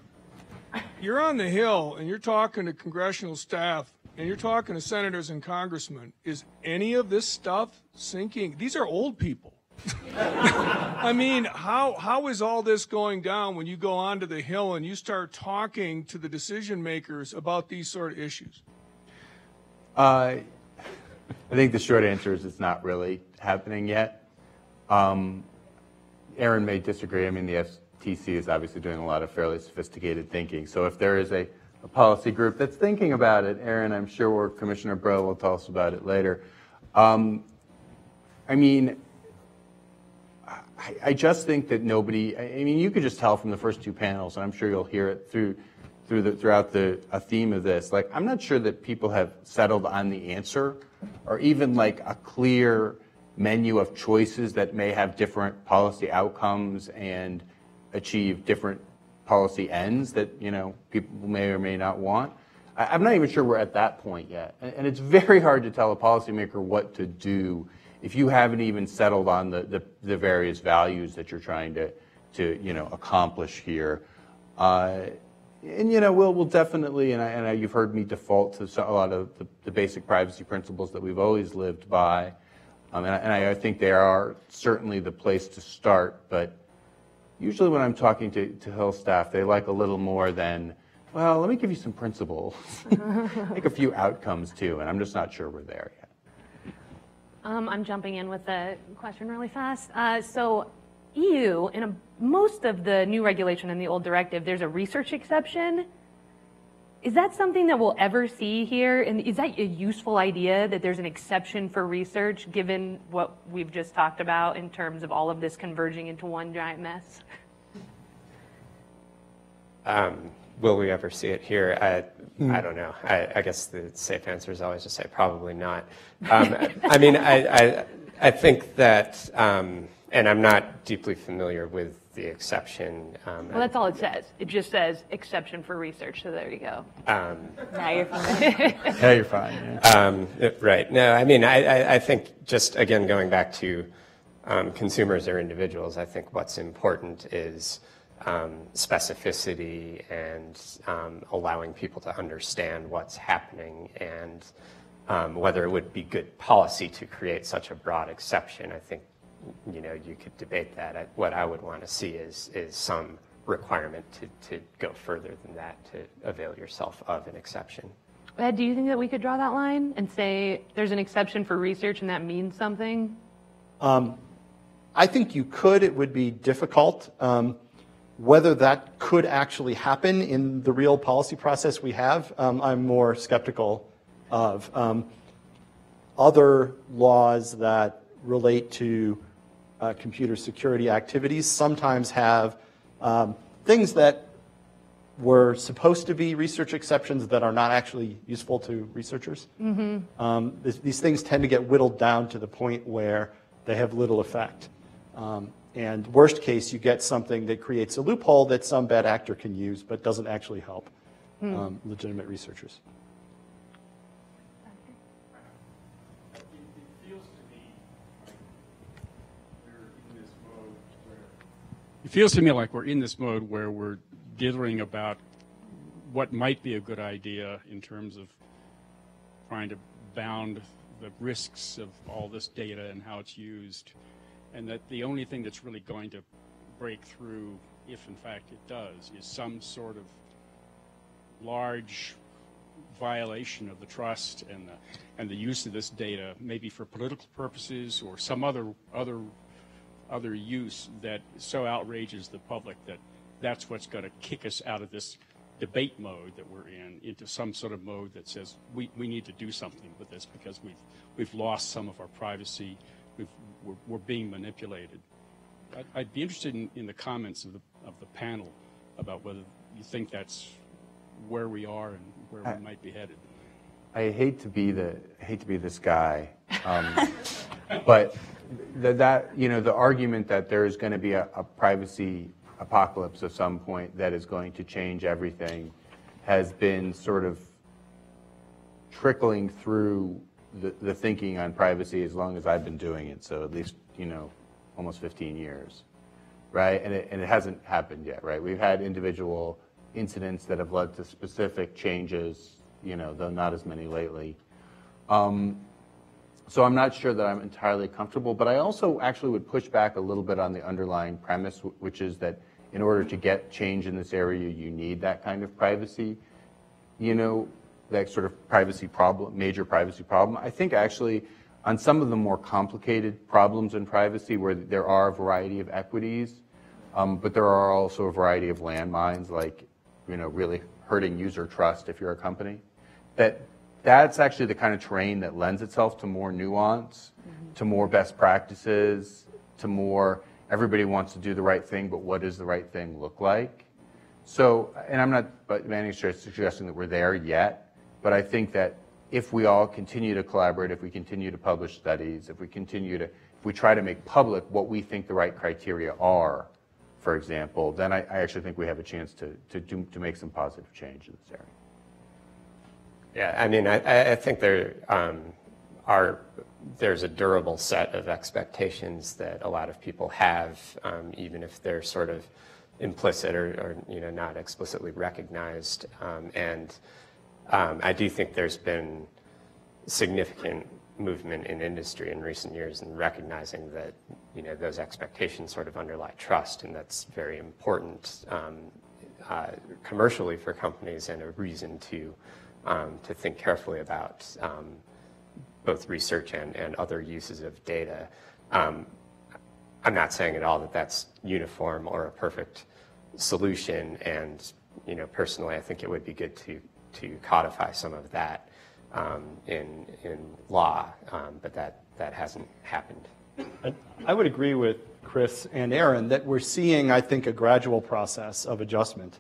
I: on the Hill and you're talking to congressional staff and you're talking to senators and congressmen, is any of this stuff sinking? These are old people. I mean, how is all this going down when you go onto the Hill and you start talking to the decision makers about these sort of issues?
C: I think the short answer is it's not really happening yet. Aaron may disagree. I mean, the FTC is obviously doing a lot of fairly sophisticated thinking. So if there is a policy group that's thinking about it, Aaron, I'm sure, or Commissioner Bro will tell us about it later. I mean, I just think that nobody, I mean, you could just tell from the first two panels, and I'm sure you'll hear it throughout a theme of this. Like, I'm not sure that people have settled on the answer or even like a clear menu of choices that may have different policy outcomes and achieve different policy ends that, people may or may not want. I'm not even sure we're at that point yet. And it's very hard to tell a policymaker what to do if you haven't even settled on the various values that you're trying to accomplish here. And we'll definitely, and you've heard me default to a lot of the basic privacy principles that we've always lived by, and I think they are certainly the place to start. But usually when I'm talking to Hill staff, they like a little more than, well, let me give you some principles, make a few outcomes too, and I'm just not sure we're there yet.
A: I'm jumping in with a question really fast. So EU, in most of the new regulation in the old directive, there's a research exception. Is that something that we'll ever see here? And is that a useful idea that there's an exception for research, given what we've just talked about in terms of all of this converging into one giant mess?
E: Will we ever see it here? I don't know. I guess the safe answer is always to say probably not. I mean, I think that, and I'm not deeply familiar with the exception.
A: Well, that's all it says. It just says exception for research, so there you go.
D: Now you're fine.
C: Yeah, you're fine. Yeah.
E: Right. No, I mean, I think just, again, going back to consumers or individuals, I think what's important is specificity and allowing people to understand what's happening, and whether it would be good policy to create such a broad exception. I think you could debate that. What I would want to see is some requirement to go further than that, to avail yourself of an exception.
A: Ed, do you think that we could draw that line and say there's an exception for research and that means something?
B: I think you could. It would be difficult. Whether that could actually happen in the real policy process we have, I'm more skeptical of. Other laws that relate to computer security activities sometimes have things that were supposed to be research exceptions that are not actually useful to researchers. These things tend to get whittled down to the point where they have little effect. And worst case, you get something that creates a loophole that some bad actor can use but doesn't actually help legitimate researchers.
J: It feels to me like we're in this mode where we're dithering about what might be a good idea in terms of trying to bound the risks of all this data and how it's used, and that the only thing that's really going to break through, if in fact it does, is some sort of large violation of the trust and the use of this data, maybe for political purposes or some other use that so outrages the public that that's what's going to kick us out of this debate mode that we're in into some sort of mode that says we need to do something with this because we've lost some of our privacy, we're being manipulated. I'd be interested in the comments of the panel about whether you think that's where we are and where we might be headed.
C: I hate to be this guy, but the argument that there is going to be a privacy apocalypse at some point that is going to change everything has been sort of trickling through the thinking on privacy as long as I've been doing it. So at least almost 15 years, right? And it hasn't happened yet, right? We've had individual incidents that have led to specific changes, though not as many lately. So I'm not sure that I'm entirely comfortable, but I also actually would push back a little bit on the underlying premise, which is that in order to get change in this area, you need that kind of privacy, that sort of privacy problem, major privacy problem. I think actually on some of the more complicated problems in privacy where there are a variety of equities, but there are also a variety of landmines like, really hurting user trust if you're a company, that's actually the kind of terrain that lends itself to more nuance, to more best practices, to more everybody wants to do the right thing, but what does the right thing look like? So, and I'm not by any stretch suggesting that we're there yet, but I think that if we all continue to collaborate, if we continue to publish studies, if we try to make public what we think the right criteria are, for example, then I actually think we have a chance to make some positive change in this area.
E: Yeah, I mean, I think there's a durable set of expectations that a lot of people have, even if they're sort of implicit or not explicitly recognized. I do think there's been significant movement in industry in recent years in recognizing that those expectations sort of underlie trust, and that's very important commercially for companies and a reason to think carefully about both research and other uses of data. I'm not saying at all that that's uniform or a perfect solution, and personally I think it would be good to codify some of that in law, but that hasn't happened.
B: I would agree with Chris and Aaron that we're seeing, I think, a gradual process of adjustment.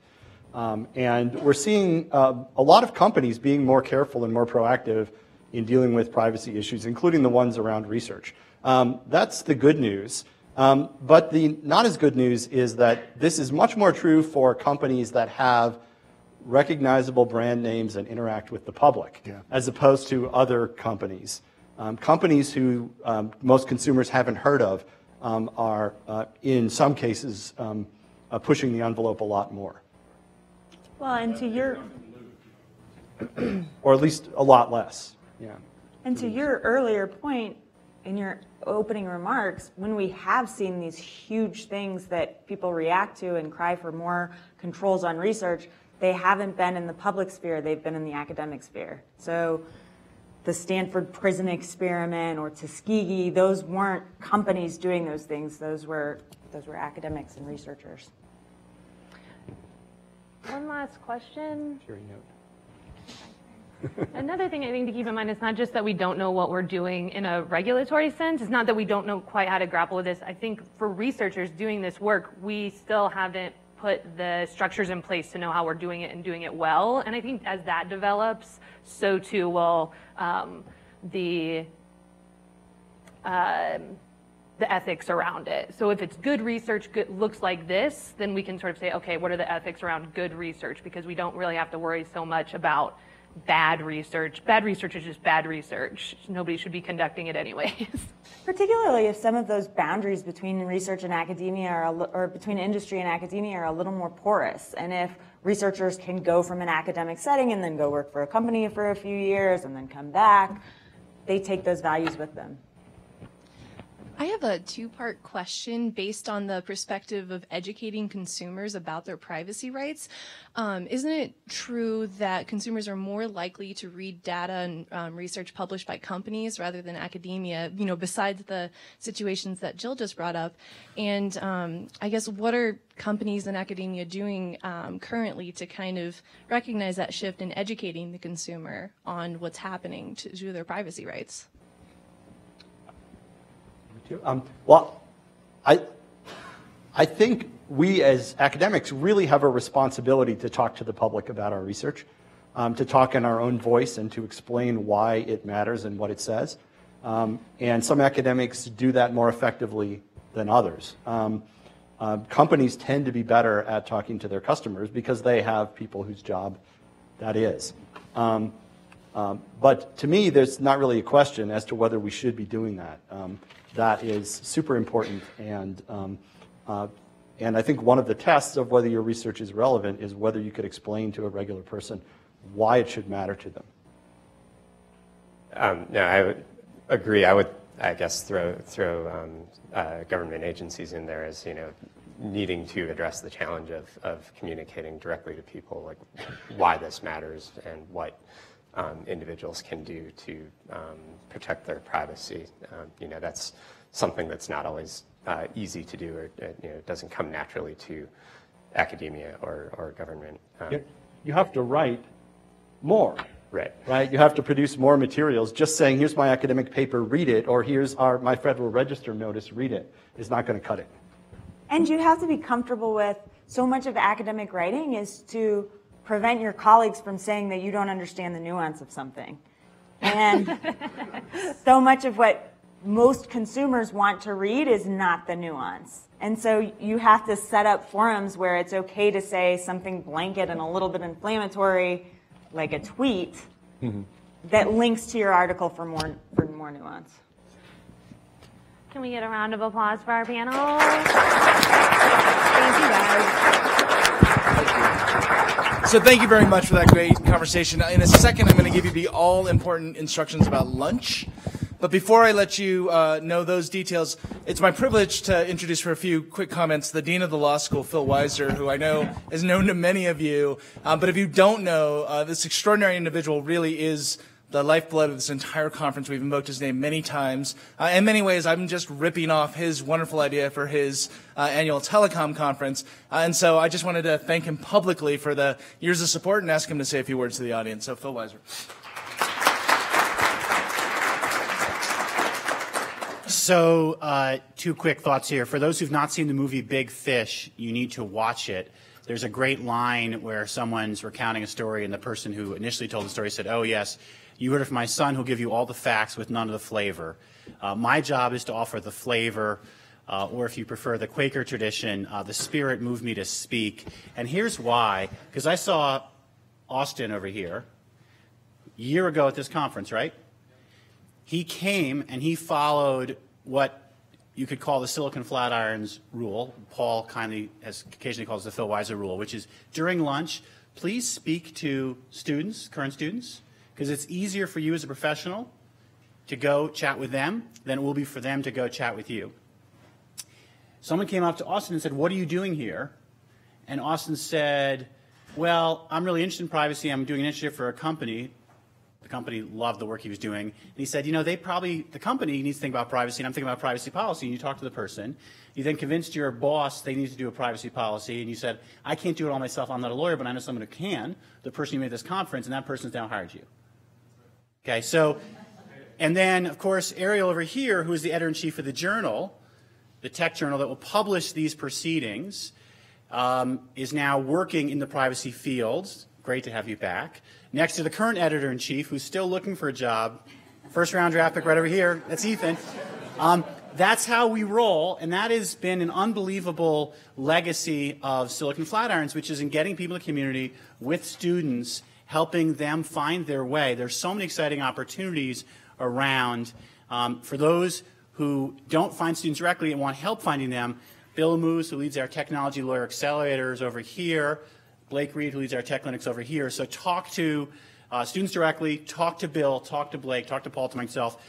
B: And we're seeing a lot of companies being more careful and more proactive in dealing with privacy issues, including the ones around research. That's the good news. But the not as good news is that this is much more true for companies that have recognizable brand names and interact with the public, as opposed to other companies. Companies who most consumers haven't heard of are, in some cases, pushing the envelope a lot more.
D: Well, and to your...
B: or at least a lot less, yeah.
D: And to your earlier point in your opening remarks, when we have seen these huge things that people react to and cry for more controls on research, they haven't been in the public sphere, they've been in the academic sphere. So the Stanford prison experiment or Tuskegee, those weren't companies doing those things, those were academics and researchers.
A: One last question.
B: Hearing note.
A: Another thing I think to keep in mind is not just that we don't know what we're doing in a regulatory sense. It's not that we don't know quite how to grapple with this. I think for researchers doing this work, we still haven't put the structures in place to know how we're doing it and doing it well. And I think as that develops, so too will the ethics around it. So if it's good research, looks like this, then we can sort of say, okay, what are the ethics around good research? Because we don't really have to worry so much about bad research. Bad research is just bad research. Nobody should be conducting it anyways.
D: Particularly if some of those boundaries between research and academia or between industry and academia are a little more porous. And if researchers can go from an academic setting and then go work for a company for a few years and then come back, they take those values with them.
K: I have a two-part question based on the perspective of educating consumers about their privacy rights. Isn't it true that consumers are more likely to read data and research published by companies rather than academia, besides the situations that Jill just brought up? And I guess what are companies and academia doing currently to kind of recognize that shift in educating the consumer on what's happening to their privacy rights?
B: Well, I think we as academics really have a responsibility to talk to the public about our research, to talk in our own voice and to explain why it matters and what it says. And some academics do that more effectively than others. Companies tend to be better at talking to their customers because they have people whose job that is. But to me, there's not really a question as to whether we should be doing that. That is super important, and I think one of the tests of whether your research is relevant is whether you could explain to a regular person why it should matter to them.
E: No, I would agree. I would, I guess, throw government agencies in there as needing to address the challenge of communicating directly to people, like why this matters and what individuals can do to protect their privacy. That's something that's not always easy to do, or it doesn't come naturally to academia or government.
B: You have to write more.
E: Right.
B: You have to produce more materials. Just saying, here's my academic paper, read it, or here's my Federal Register notice, read it, is not going to cut it.
D: And you have to be comfortable with, so much of academic writing is to prevent your colleagues from saying that you don't understand the nuance of something. And so much of what most consumers want to read is not the nuance. And so you have to set up forums where it's okay to say something blanket and a little bit inflammatory, like a tweet, that links to your article for more nuance.
A: Can we get a round of applause for our panel?
D: Thank you, guys.
L: So thank you very much for that great conversation. In a second, I'm going to give you the all-important instructions about lunch. But before I let you know those details, it's my privilege to introduce for a few quick comments the Dean of the Law School, Phil Weiser, who I know is known to many of you. But if you don't know, this extraordinary individual really is the lifeblood of this entire conference. We've invoked his name many times. In many ways, I'm just ripping off his wonderful idea for his annual telecom conference. And so I just wanted to thank him publicly for the years of support and ask him to say a few words to the audience. So Phil Weiser.
M: So two quick thoughts here. For those who've not seen the movie Big Fish, you need to watch it. There's a great line where someone's recounting a story and the person who initially told the story said, "Oh yes, you heard of my son who'll give you all the facts with none of the flavor." My job is to offer the flavor, or if you prefer the Quaker tradition, the spirit moved me to speak. And here's why. Because I saw Austin over here a year ago at this conference, right? He came and he followed what you could call the Silicon Flatirons rule. Paul kindly has occasionally calls the Phil Weiser rule, which is during lunch, please speak to students, current students, because it's easier for you as a professional to go chat with them than it will be for them to go chat with you. Someone came up to Austin and said, "What are you doing here?" And Austin said, "Well, I'm really interested in privacy. I'm doing an initiative for a company." The company loved the work he was doing. And he said, the company needs to think about privacy, and I'm thinking about privacy policy. And you talk to the person. You then convinced your boss they need to do a privacy policy. And you said, I can't do it all myself. I'm not a lawyer, but I know someone who can. The person you made this conference, and that person's now hired you. Okay, so, and then, of course, Ariel over here, who is the editor-in-chief of the journal, the tech journal that will publish these proceedings, is now working in the privacy fields. Great to have you back. Next to the current editor-in-chief, who's still looking for a job. First round draft pick right over here. That's Ethan. That's how we roll, and that has been an unbelievable legacy of Silicon Flatirons, which is in getting people in the community with students, helping them find their way. There's so many exciting opportunities around. For those who don't find students directly and want help finding them, Bill Moose, who leads our Technology Lawyer Accelerators over here, Blake Reed, who leads our Tech Clinics over here. So talk to students directly, talk to Bill, talk to Blake, talk to Paul, to myself.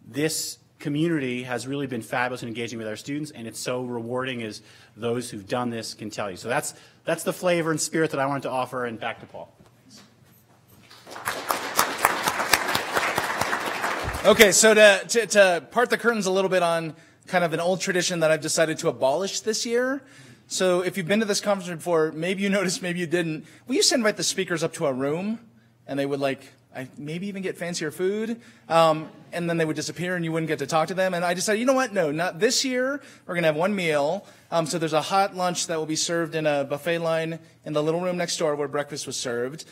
M: This community has really been fabulous in engaging with our students, and it's so rewarding, as those who've done this can tell you. So that's the flavor and spirit that I wanted to offer, and back to Paul.
L: Okay, so to part the curtains a little bit on kind of an old tradition that I've decided to abolish this year. So if you've been to this conference before, maybe you noticed, maybe you didn't. We used to invite the speakers up to a room, and they would maybe even get fancier food, and then they would disappear and you wouldn't get to talk to them. And I decided, you know what, no, not this year. We're going to have one meal. So there's a hot lunch that will be served in a buffet line in the little room next door where breakfast was served.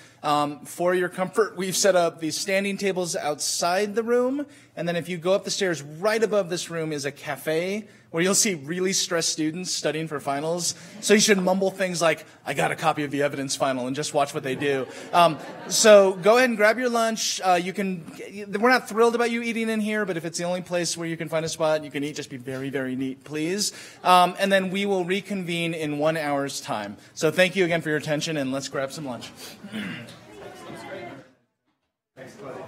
L: For your comfort, we've set up these standing tables outside the room. And then if you go up the stairs, right above this room is a cafe where you'll see really stressed students studying for finals. So you should mumble things like, I got a copy of the evidence final, and just watch what they do. So go ahead and grab your lunch. We're not thrilled about you eating in here, but if it's the only place where you can find a spot you can eat, just be very, very neat, please. And then we will reconvene in 1 hour's time. So thank you again for your attention, and let's grab some lunch. Thanks, buddy.